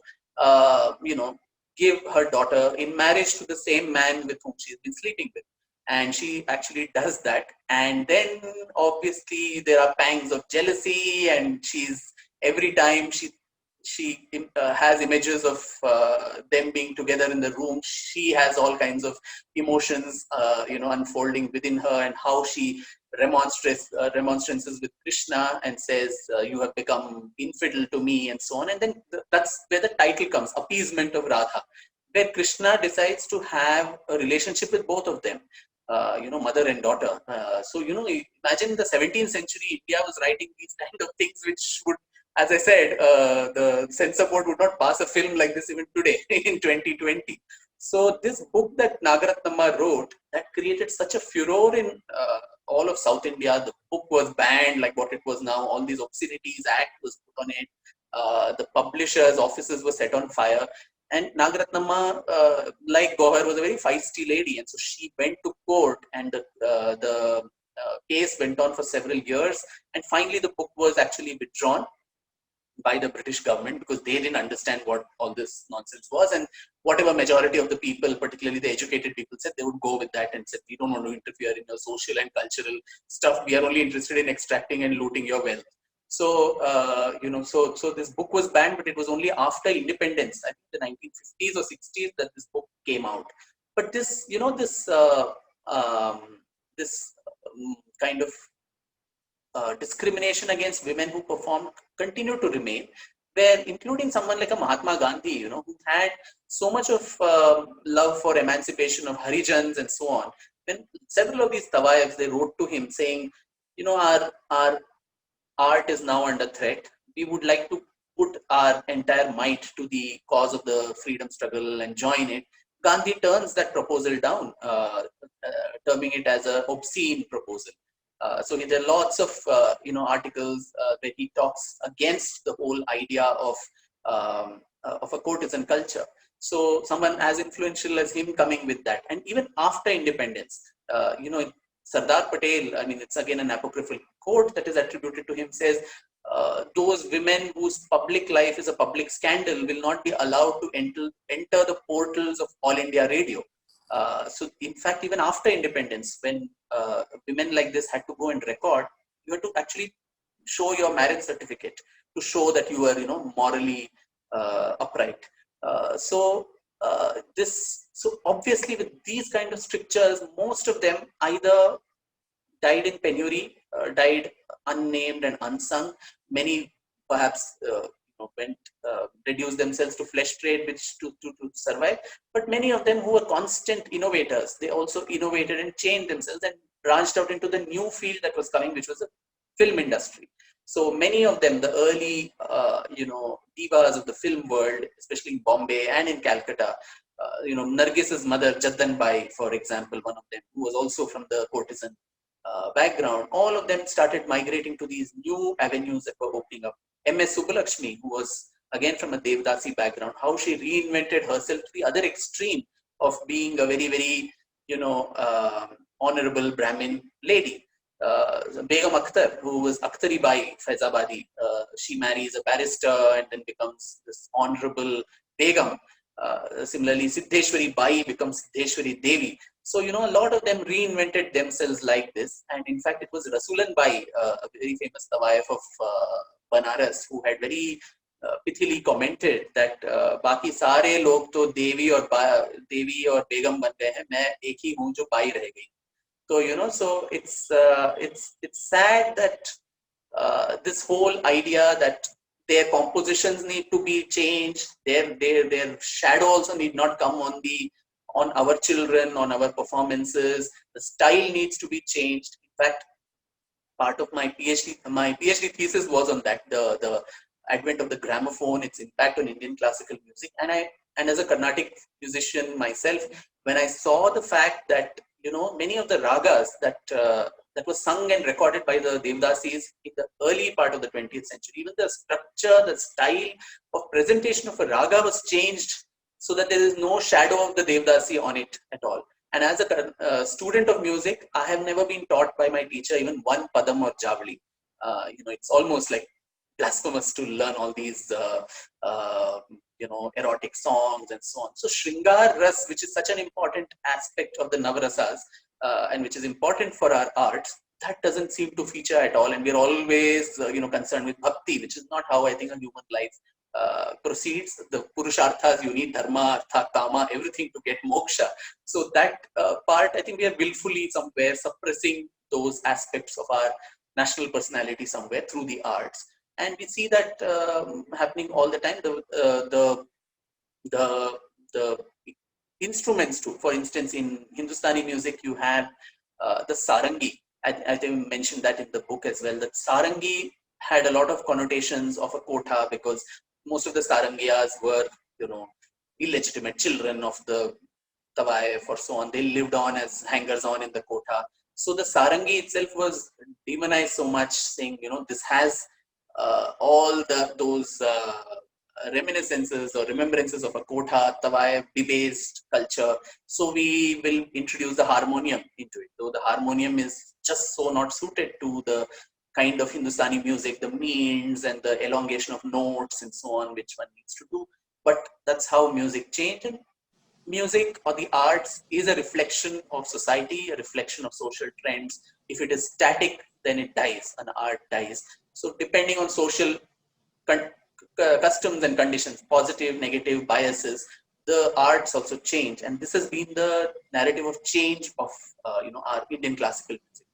you know, give her daughter in marriage to the same man with whom she's been sleeping with. And she actually does that. And then obviously there are pangs of jealousy, and she's, every time she has images of them being together in the room, she has all kinds of emotions, you know, unfolding within her, and how she remonstrances with Krishna and says, you have become infidel to me, and so on. And then that's where the title comes, Appeasement of Radha, where Krishna decides to have a relationship with both of them, you know, mother and daughter. So, you know, imagine the 17th century India was writing these kind of things, which would, as I said, the censor board would not pass a film like this even today in 2020. So this book that Nagaratnamma wrote, that created such a furor in all of South India. The book was banned like what it was now. All these Obscenities Act was put on it. The publishers' offices were set on fire. And Nagaratnamma, like Gauhar, was a very feisty lady. And so she went to court, and the case went on for several years. And finally, the book was actually withdrawn by the British government, because they didn't understand what all this nonsense was, and whatever majority of the people, particularly the educated people, said, they would go with that and said, we don't want to interfere in your social and cultural stuff. We are only interested in extracting and looting your wealth. So, you know, so this book was banned, but it was only after independence, I think the 1950s or 60s, that this book came out. But this, you know, this kind of discrimination against women who perform continue to remain, where including someone like a Mahatma Gandhi, you know, who had so much of love for emancipation of Harijans and so on. When several of these tawayafs, they wrote to him saying, you know, our art is now under threat. We would like to put our entire might to the cause of the freedom struggle and join it. Gandhi turns that proposal down, terming it as an obscene proposal. So there are lots of you know, articles where he talks against the whole idea of a courtesan culture. So someone as influential as him coming with that, and even after independence, you know, Sardar Patel, I mean, it's again an apocryphal quote that is attributed to him, says, those women whose public life is a public scandal will not be allowed to enter the portals of All India Radio. So in fact, even after independence, when women like this had to go and record, you had to actually show your marriage certificate to show that you were, you know, morally upright. So obviously with these kind of strictures, most of them either died in penury, died unnamed and unsung. Many perhaps went reduced themselves to flesh trade, which to survive. But many of them who were constant innovators, they also innovated and changed themselves and branched out into the new field that was coming, which was the film industry. So many of them, the early, divas of the film world, especially in Bombay and in Calcutta, Nargis's mother, Jaddan Bai, for example, one of them, who was also from the courtesan background, all of them started migrating to these new avenues that were opening up. M.S. Subbulakshmi, who was again from a Devdasi background, how she reinvented herself to the other extreme of being a very, very, honorable Brahmin lady. Begum Akhtar, who was Akhtari Bai Faizabadi, she marries a barrister and then becomes this honorable Begum. Similarly, Siddheshwari Bai becomes Siddheshwari Devi. So, a lot of them reinvented themselves like this. And in fact, it was Rasulan Bai, a very famous Tawaif of Banaras, who had very pithily commented that बाकी सारे लोग तो देवी और बेगम बन गए हैं, मैं एक ही हूँ जो बाई रह गई. So, so it's sad that this whole idea that their compositions need to be changed, their shadow also need not come on our children, on our performances. The style needs to be changed. In fact, part of my PhD thesis was on that, the advent of the gramophone, its impact on Indian classical music. And as a Carnatic musician myself, when I saw the fact that many of the ragas that was sung and recorded by the Devdasis in the early part of the 20th century, even the structure, the style of presentation of a raga was changed so that there is no shadow of the Devdasi on it at all. And as a student of music, I have never been taught by my teacher even one padam or javli. It's almost like blasphemous to learn all these erotic songs and so on. So Shringar Ras, which is such an important aspect of the Navarasas and which is important for our arts, that doesn't seem to feature at all. And we're always concerned with bhakti, which is not how I think a human life proceeds. The purusharthas, you need dharma, artha, kama, everything to get moksha. So that part, I think we are willfully somewhere suppressing those aspects of our national personality somewhere through the arts. And we see that happening all the time. The instruments too. For instance, in Hindustani music, you have the sarangi. I think mentioned that in the book as well. That sarangi had a lot of connotations of a kotha because most of the sarangiyas were, illegitimate children of the Tawaif or so on. They lived on as hangers-on in the kotha. So the sarangi itself was demonized so much, saying, this has all those reminiscences or remembrances of a kotha, Tawaif, debased culture. So we will introduce the harmonium into it, though the harmonium is just so not suited to the kind of Hindustani music, the means and the elongation of notes and so on, which one needs to do. But that's how music changed. And music or the arts is a reflection of society, a reflection of social trends. If it is static, then it dies, an art dies. So depending on social customs and conditions, positive, negative biases, the arts also change. And this has been the narrative of change of our Indian classical music.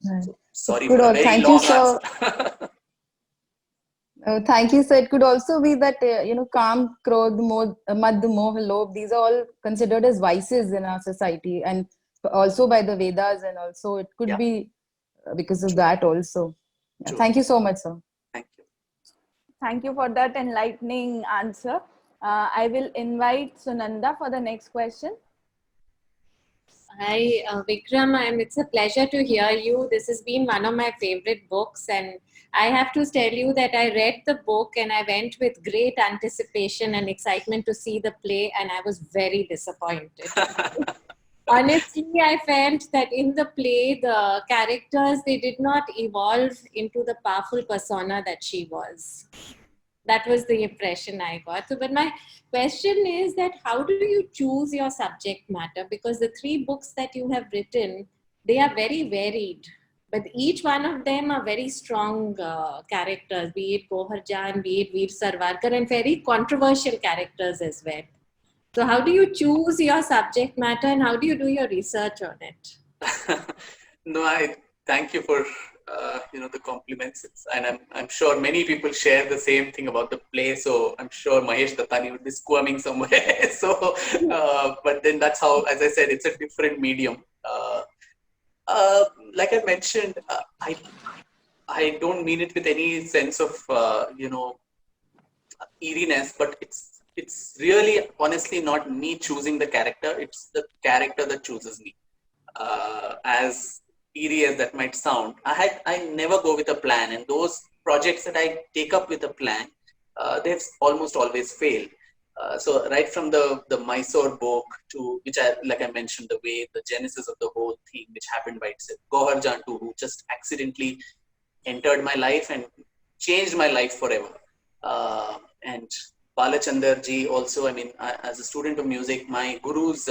Right. So, sorry Good for a all. very Thank long you, sir. answer. Thank you, sir. It could also be that, Kam, Krodh, Mad, Moh, Lobh, these are all considered as vices in our society and also by the Vedas, and also it could be because of that also. Yeah. Thank you so much, sir. Thank you. Thank you for that enlightening answer. I will invite Sunanda for the next question. Hi, Vikram. It's a pleasure to hear you. This has been one of my favorite books, and I have to tell you that I read the book and I went with great anticipation and excitement to see the play, and I was very disappointed. Honestly, I felt that in the play, the characters, they did not evolve into the powerful persona that she was. That was the impression I got. So, but my question is that how do you choose your subject matter? Because the 3 books that you have written, they are very varied. But each one of them are very strong characters, be it Gohar Jan, be it Veer Sarwarkar, and very controversial characters as well. So how do you choose your subject matter and how do you do your research on it? No, I thank you for the compliments. And I'm sure many people share the same thing about the play. So I'm sure Mahesh Dattani would be squirming somewhere. So, but then that's how, as I said, it's a different medium. Like I mentioned, I don't mean it with any sense of eeriness, but it's really honestly not me choosing the character. It's the character that chooses me. As eerie as that might sound, I never go with a plan, and those projects that I take up with a plan, they've almost always failed. So right from the Mysore book to which like I mentioned, the genesis of the whole thing, which happened by itself. Gohar Jaan too, who just accidentally entered my life and changed my life forever. And Balachandar ji also, I mean, as a student of music, my guru's,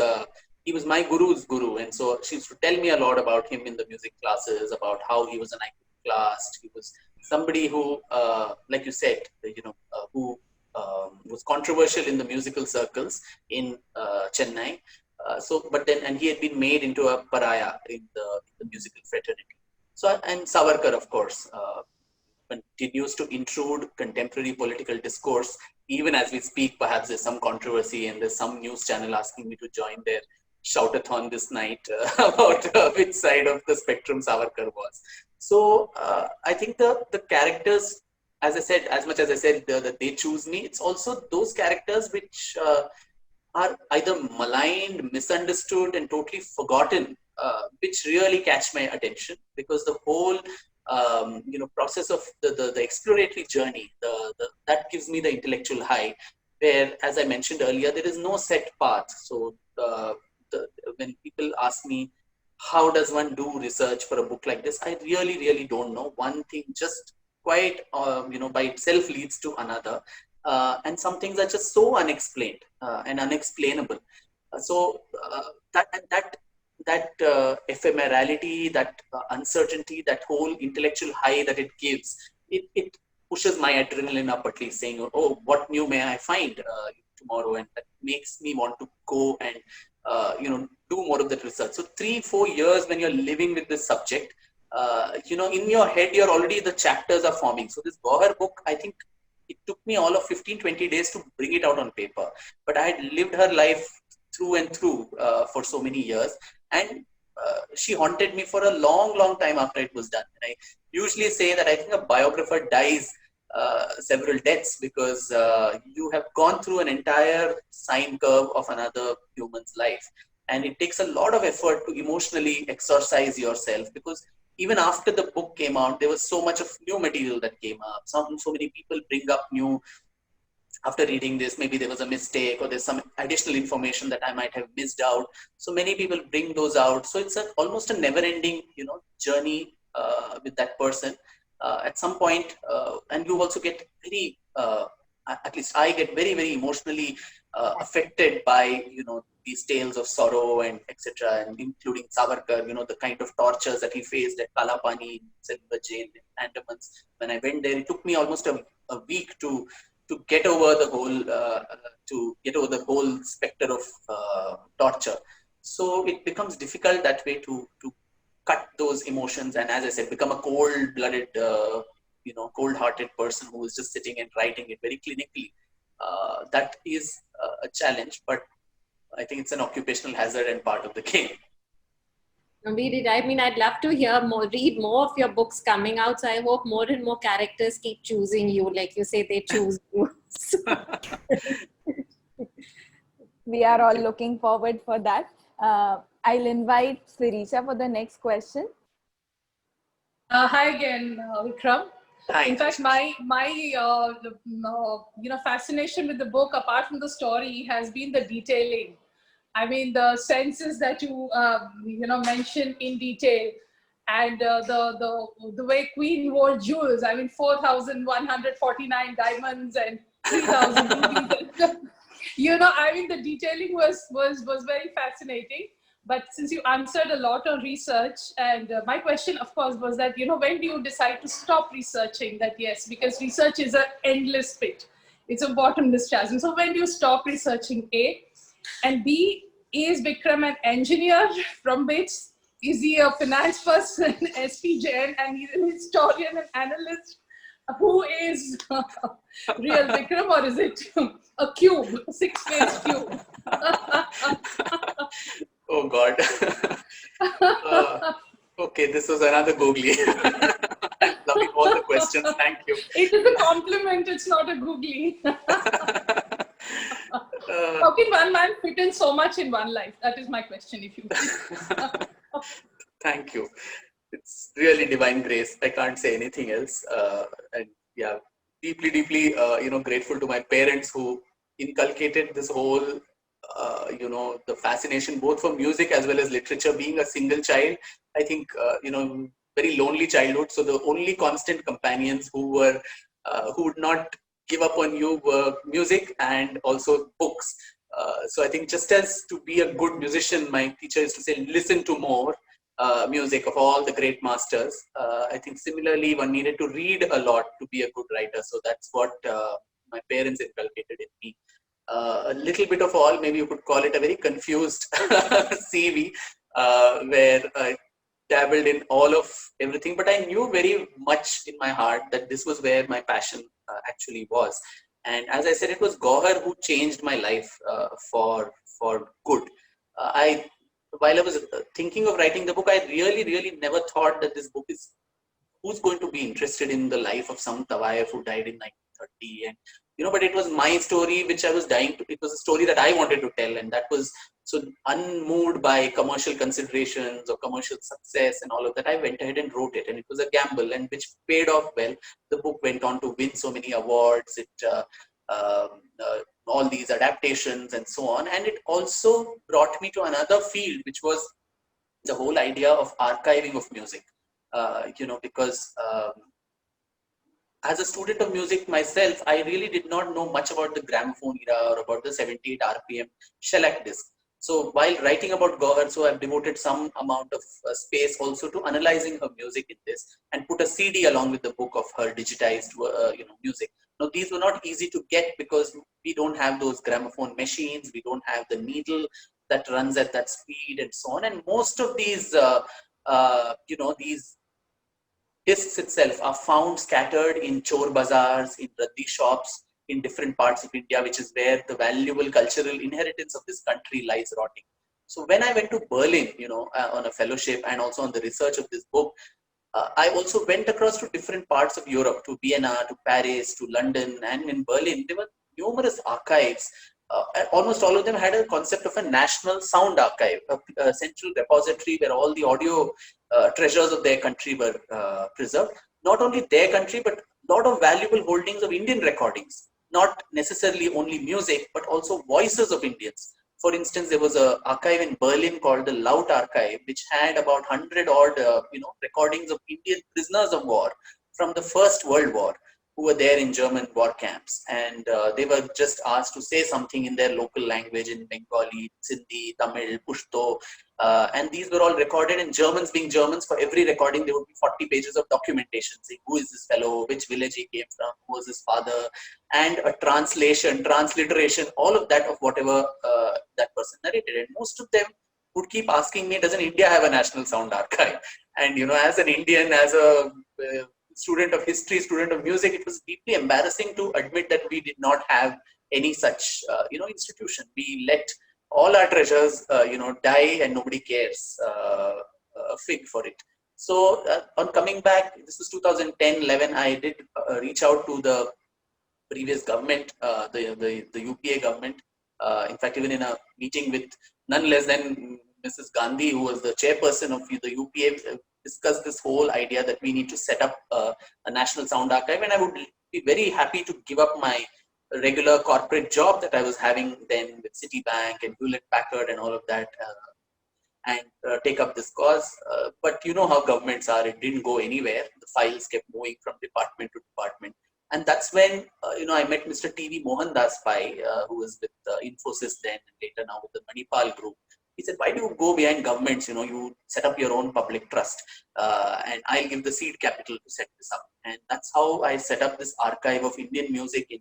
he was my guru's guru. And so she used to tell me a lot about him in the music classes, about how he was an iconoclast. He was somebody who, like you said, who was controversial in the musical circles in Chennai. And he had been made into a pariah in the musical fraternity. So, and Savarkar, of course, continues to intrude contemporary political discourse. Even as we speak, perhaps there's some controversy and there's some news channel asking me to join their shoutathon this night about which side of the spectrum Savarkar was. So I think the characters, as I said, as much as I said that they choose me, it's also those characters which are either maligned, misunderstood, and totally forgotten, which really catch my attention, because the whole process of the exploratory journey, that gives me the intellectual high, where, as I mentioned earlier, there is no set path. So when people ask me, how does one do research for a book like this, I really, really don't know. One thing just quite, by itself leads to another. And some things are just so unexplained and unexplainable. So that ephemerality, that uncertainty, that whole intellectual high that it gives, it pushes my adrenaline up, at least, saying, oh, what new may I find tomorrow? And that makes me want to go and do more of that research. So 3-4 years when you're living with this subject, in your head, the chapters are forming. So this Gohar book, I think it took me all of 15-20 days to bring it out on paper, but I had lived her life through and through for so many years, and she haunted me for a long, long time after it was done. And I usually say that I think a biographer dies several deaths because you have gone through an entire sine curve of another human's life, and it takes a lot of effort to emotionally exorcise yourself, because even after the book came out, there was so much of new material that came up. So many people bring up new, after reading this, maybe there was a mistake or there's some additional information that I might have missed out. So many people bring those out. So it's almost a never-ending, journey with that person. At some point, and you also get very, at least I get very, very emotionally affected by, these tales of sorrow and etc., and including Savarkar, the kind of tortures that he faced at Kalapani, Silver Jail, Andamans. When I went there, it took me almost a week to get over the whole specter of torture. So it becomes difficult that way to cut those emotions, and as I said, become a cold-blooded, cold-hearted person who is just sitting and writing it very clinically. That is a challenge, but I think it's an occupational hazard and part of the game. I'd love to read more of your books coming out. So I hope more and more characters keep choosing you. Like you say, they choose you. We are all looking forward for that. I'll invite Sirisha for the next question. Hi again, Vikram. Hi. In fact, my fascination with the book, apart from the story, has been the detailing. I mean, the senses that you mention in detail, and the way Queen wore jewels. I mean, 4,149 diamonds and 3,000 rubies. The detailing was very fascinating. But since you answered a lot on research, and my question, of course, was that, when do you decide to stop researching? That yes, because research is an endless pit. It's a bottomless chasm. So when do you stop researching, A? And B, is Vikram an engineer from which Is he a finance person, SP Jain, and he's an historian and analyst? Who is real Vikram, or is it a cube, a six-faced cube? Oh God. Okay, this was another googly. I'm loving all the questions. Thank you. It is a compliment. It's not a googly. How can one man fit in so much in one life? That is my question. If you. Thank you. It's really divine grace. I can't say anything else. And yeah, deeply, grateful to my parents who inculcated this whole, the fascination both for music as well as literature. Being a single child, I think, very lonely childhood. So the only constant companions who would not give up on you were music and also books. So I think just as to be a good musician, my teacher used to say, listen to more music of all the great masters. I think similarly, one needed to read a lot to be a good writer. So that's what my parents inculcated in me. A little bit of all, maybe you could call it a very confused CV, where I dabbled in all of everything, but I knew very much in my heart that this was where my passion actually was. And as I said, it was Gauhar who changed my life for good. While I was thinking of writing the book, I really never thought that this book is, who's going to be interested in the life of some Tawayef who died in 1930, and but it was my story which I was dying to. It was a story that I wanted to tell, and that was so unmoved by commercial considerations or commercial success and all of that. I went ahead and wrote it, and it was a gamble, and which paid off well. The book went on to win so many awards. It all these adaptations and so on, and it also brought me to another field, which was the whole idea of archiving of music. Because as a student of music myself, I really did not know much about the gramophone era or about the 78 RPM shellac disc. So while writing about Gauhar, so I've devoted some amount of space also to analyzing her music in this, and put a CD along with the book of her digitized, music. Now these were not easy to get because we don't have those gramophone machines, we don't have the needle that runs at that speed and so on. And most of these, these discs itself are found scattered in chor bazaars, in raddi shops, in different parts of India, which is where the valuable cultural inheritance of this country lies rotting. So when I went to Berlin, on a fellowship and also on the research of this book, I also went across to different parts of Europe, to Vienna, to Paris, to London, and in Berlin, there were numerous archives. Almost all of them had a concept of a national sound archive, a central repository where all the audio treasures of their country were preserved. Not only their country, but a lot of valuable holdings of Indian recordings, not necessarily only music, but also voices of Indians. For instance, there was an archive in Berlin called the Laut Archive, which had about 100 odd, recordings of Indian prisoners of war from the First World War, who were there in German war camps. And they were just asked to say something in their local language, in Bengali, Sindhi, Tamil, Pushto. And these were all recorded, and Germans being Germans, for every recording there would be 40 pages of documentation saying who is this fellow, which village he came from, who was his father, and a transliteration, all of that of whatever that person narrated. And most of them would keep asking me, doesn't India have a national sound archive? And as an Indian, as a student of history, student of music, it was deeply embarrassing to admit that we did not have any such institution. We let all our treasures die, and nobody cares a fig for it. So on coming back, this was 2010-11, I did reach out to the previous government, the UPA government. In fact, even in a meeting with none less than Mrs. Gandhi, who was the chairperson of the UPA, discussed this whole idea that we need to set up a national sound archive. And I would be very happy to give up my regular corporate job that I was having then with Citibank and Hewlett Packard and all of that, and take up this cause. But you know how governments are, it didn't go anywhere. The files kept moving from department to department. And that's when, I met Mr. T.V. Mohandas Pai, who was with Infosys then, and later now with the Manipal Group. He said, why do you go behind governments? You set up your own public trust, and I'll give the seed capital to set this up. And that's how I set up this archive of Indian music in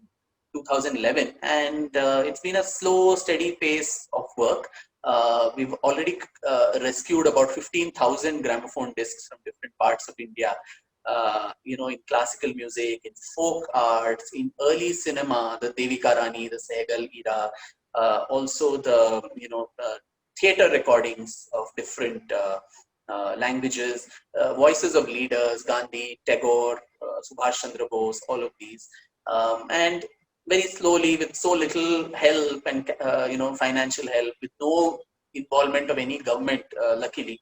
2011. And it's been a slow, steady pace of work. We've already rescued about 15,000 gramophone discs from different parts of India. In classical music, in folk arts, in early cinema, the Devika Rani, the Sehgal era, also the theater recordings of different languages, voices of leaders, Gandhi, Tagore, Subhash Chandra Bose, all of these, and very slowly, with so little help and financial help, with no involvement of any government, luckily.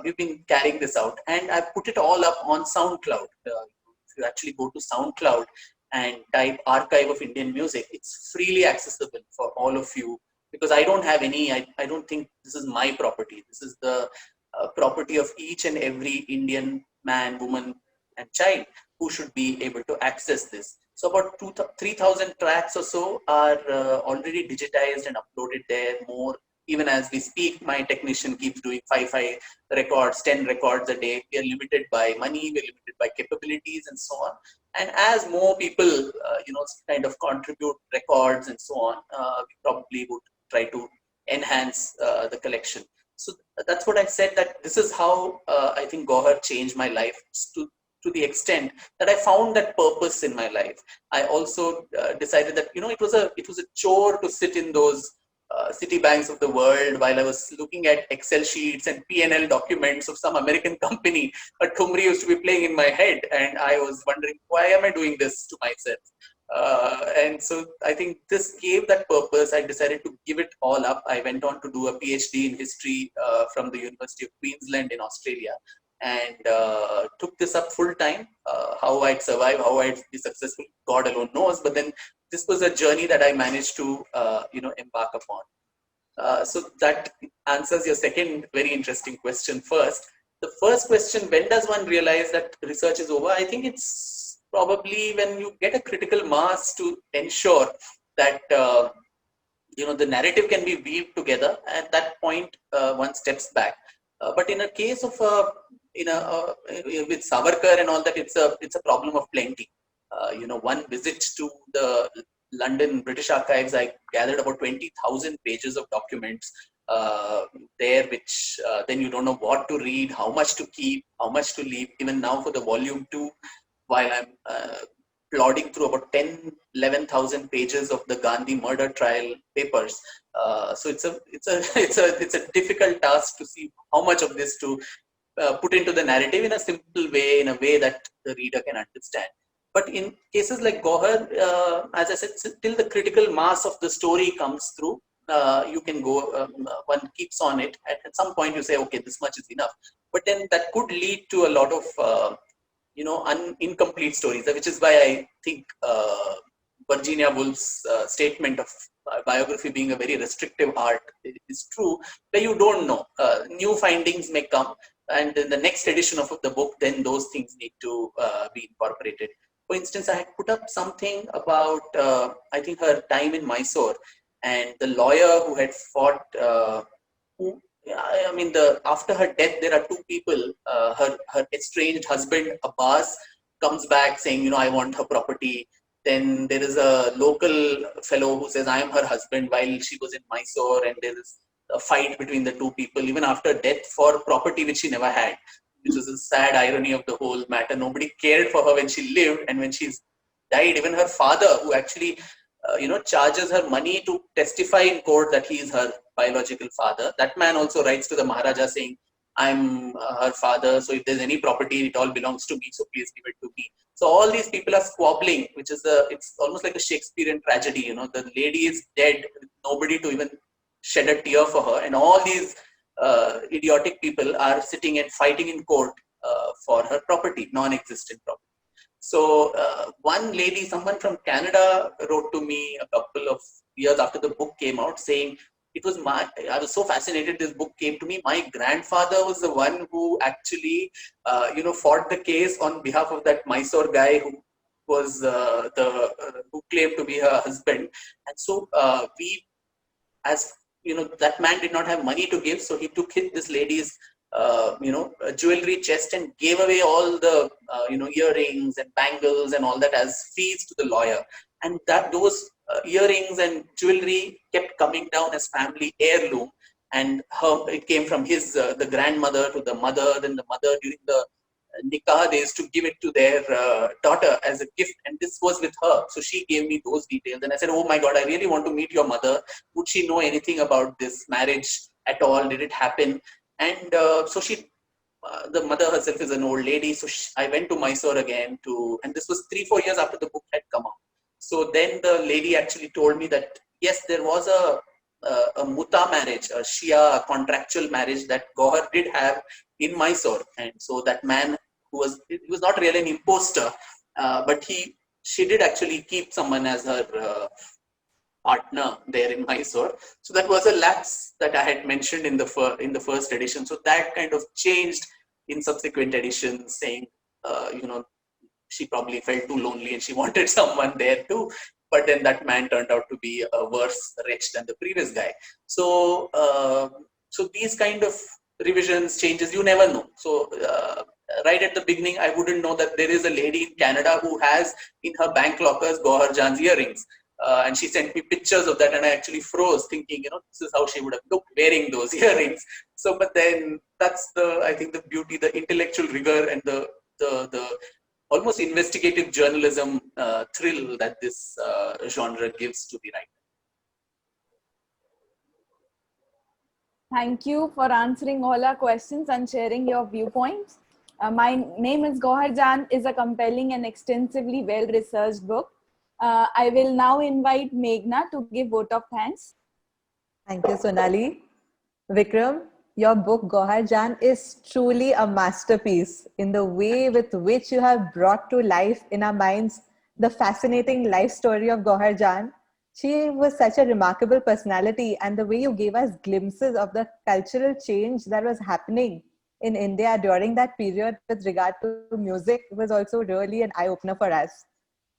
We've been carrying this out, and I've put it all up on SoundCloud. If you actually go to SoundCloud and type Archive of Indian Music, it's freely accessible for all of you, because I don't have any, I don't think this is my property. This is the property of each and every Indian man, woman, and child who should be able to access this. So about 3,000 tracks or so are already digitized and uploaded there. More, even as we speak, my technician keeps doing 5 records, 10 records a day. We are limited by money, we're limited by capabilities, and so on. And as more people, kind of contribute records and so on, we probably would try to enhance the collection. So that's what I said, that this is how I think Gauhar changed my life, to the extent that I found that purpose in my life. I also decided that it was a chore to sit in those Citibanks of the world while I was looking at Excel sheets and P&L documents of some American company. A Thumri used to be playing in my head, and I was wondering, why am I doing this to myself? And so I think this gave that purpose. I decided to give it all up. I went on to do a PhD in history from the University of Queensland in Australia, and took this up full time. How I'd survive, how I'd be successful, God alone knows. But then this was a journey that I managed to embark upon. So that answers your second very interesting question first. The first question, when does one realize that research is over? I think it's probably when you get a critical mass to ensure that the narrative can be weaved together. At that point, one steps back. But in a case of with Savarkar and all that, it's a problem of plenty. One visit to the London British Archives, I gathered about 20,000 pages of documents there, which then you don't know what to read, how much to keep, how much to leave. Even now for the volume 2, while I'm plodding through about 11,000 pages of the Gandhi murder trial papers. So it's a difficult task to see how much of this to put into the narrative in a simple way, in a way that the reader can understand. But in cases like Gauhar, as I said, till the critical mass of the story comes through, you can go, one keeps on it. At some point you say, okay, this much is enough. But then that could lead to a lot of incomplete stories, which is why I think Virginia Woolf's statement of biography being a very restrictive art is true, where you don't know. New findings may come, and in the next edition of the book, then those things need to be incorporated. For instance, I had put up something about, I think, her time in Mysore, and the lawyer who had fought, after her death, there are 2 people. Her estranged husband, Abbas, comes back saying, I want her property. Then there is a local fellow who says, I am her husband, while she was in Mysore, and there is a fight between the 2 people, even after death, for property which she never had, which is a sad irony of the whole matter. Nobody cared for her when she lived, and when she's died, even her father, who actually charges her money to testify in court that he is her biological father, that man also writes to the Maharaja saying, I'm her father, so if there's any property, it all belongs to me, so please give it to me. So all these people are squabbling, which is it's almost like a Shakespearean tragedy. The lady is dead, nobody to even shed a tear for her, and all these idiotic people are sitting and fighting in court for her property, non-existent property. So one lady, someone from Canada, wrote to me a couple of years after the book came out saying, I was so fascinated, this book came to me. My grandfather was the one who actually, fought the case on behalf of that Mysore guy who was who claimed to be her husband. And so that man did not have money to give, so he took this lady's jewelry chest and gave away all the earrings and bangles and all that as fees to the lawyer. And that those earrings and jewelry kept coming down as family heirloom. and it came from his the grandmother to the mother, then the mother during the nikah days to give it to their daughter as a gift, and this was with her. So she gave me those details, and I said, oh my God, I really want to meet your mother. Would she know anything about this marriage at all? Did it happen? And so she the mother herself is an old lady, so I went to Mysore again and this was 3-4 years after the book had come out. So then the lady actually told me that yes, there was a muta marriage, a Shia contractual marriage that Gohar did have in Mysore, and so that man he was not really an imposter, but she did actually keep someone as her partner there in Mysore. So that was a lapse that I had mentioned in the first edition. So that kind of changed in subsequent editions, saying, she probably felt too lonely and she wanted someone there too. But then that man turned out to be a worse wretch than the previous guy. So, so these kind of revisions, changes, you never know. So right at the beginning, I wouldn't know that there is a lady in Canada who has in her bank lockers Gohar Jan's earrings. And she sent me pictures of that, and I actually froze, thinking, this is how she would have looked wearing those earrings. So, but then that's I think the beauty, the intellectual rigor, and the almost investigative journalism thrill that this genre gives to the writer. Thank you for answering all our questions and sharing your viewpoints. My name is Gohar Jan is a compelling and extensively well-researched book. I will now invite Meghna to give vote of thanks. Thank you, Sonali. Vikram, your book Gohar Jan is truly a masterpiece in the way with which you have brought to life in our minds the fascinating life story of Gohar Jan. She was such a remarkable personality, and the way you gave us glimpses of the cultural change that was happening in India during that period with regard to music was also really an eye-opener for us.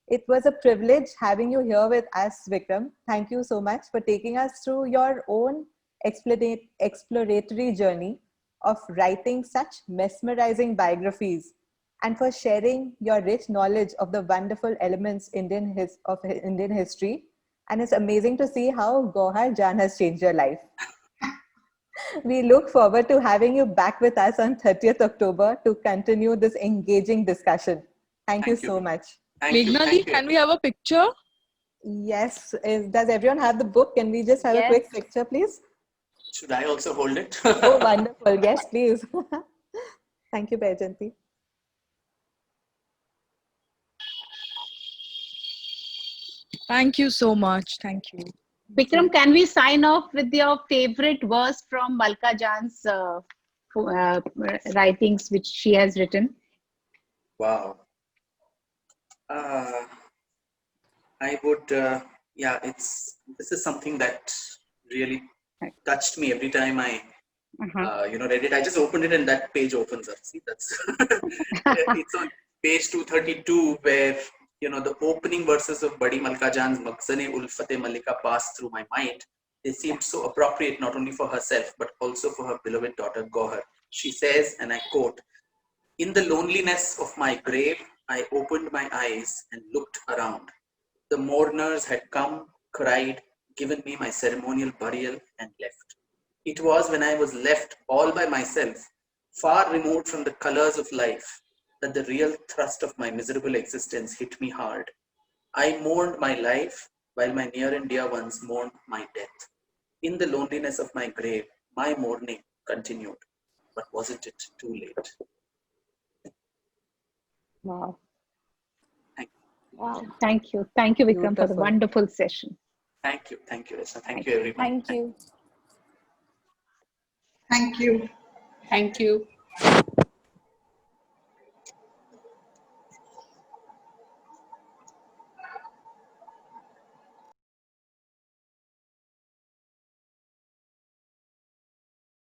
It was a privilege having you here with us, Vikram. Thank you so much for taking us through your own exploratory journey of writing such mesmerizing biographies, and for sharing your rich knowledge of the wonderful elements of Indian history. And it's amazing to see how Gohar Jan has changed your life. We look forward to having you back with us on 30th October to continue this engaging discussion. Thank you so much. Meghna, can we have a picture? Yes. Does everyone have the book? Can we just have a quick picture, please? Should I also hold it? Oh, wonderful. Yes, please. Thank you, Baijanti. Thank you so much. Thank you. Vikram, can we sign off with your favorite verse from Malka Jan's writings, which she has written? Wow. I would, this is something that really touched me every time I, read it. I just opened it and that page opens up. See, that's, it's on page 232 where, the opening verses of Badi Malka Jan's Maqzane Ulfate Malika passed through my mind. They seemed so appropriate not only for herself, but also for her beloved daughter Gohar. She says, and I quote, "In the loneliness of my grave, I opened my eyes and looked around. The mourners had come, cried, given me my ceremonial burial and left. It was when I was left all by myself, far removed from the colors of life, that the real thrust of my miserable existence hit me hard. I mourned my life while my near and dear ones mourned my death. In the loneliness of my grave, my mourning continued. But wasn't it too late?" Wow. Wow. Thank you. Thank you, Vikram, Beautiful. for the wonderful session. Thank you. Thank you, Rachna. Thank you, everyone. Thank you. Thank you. Thank you.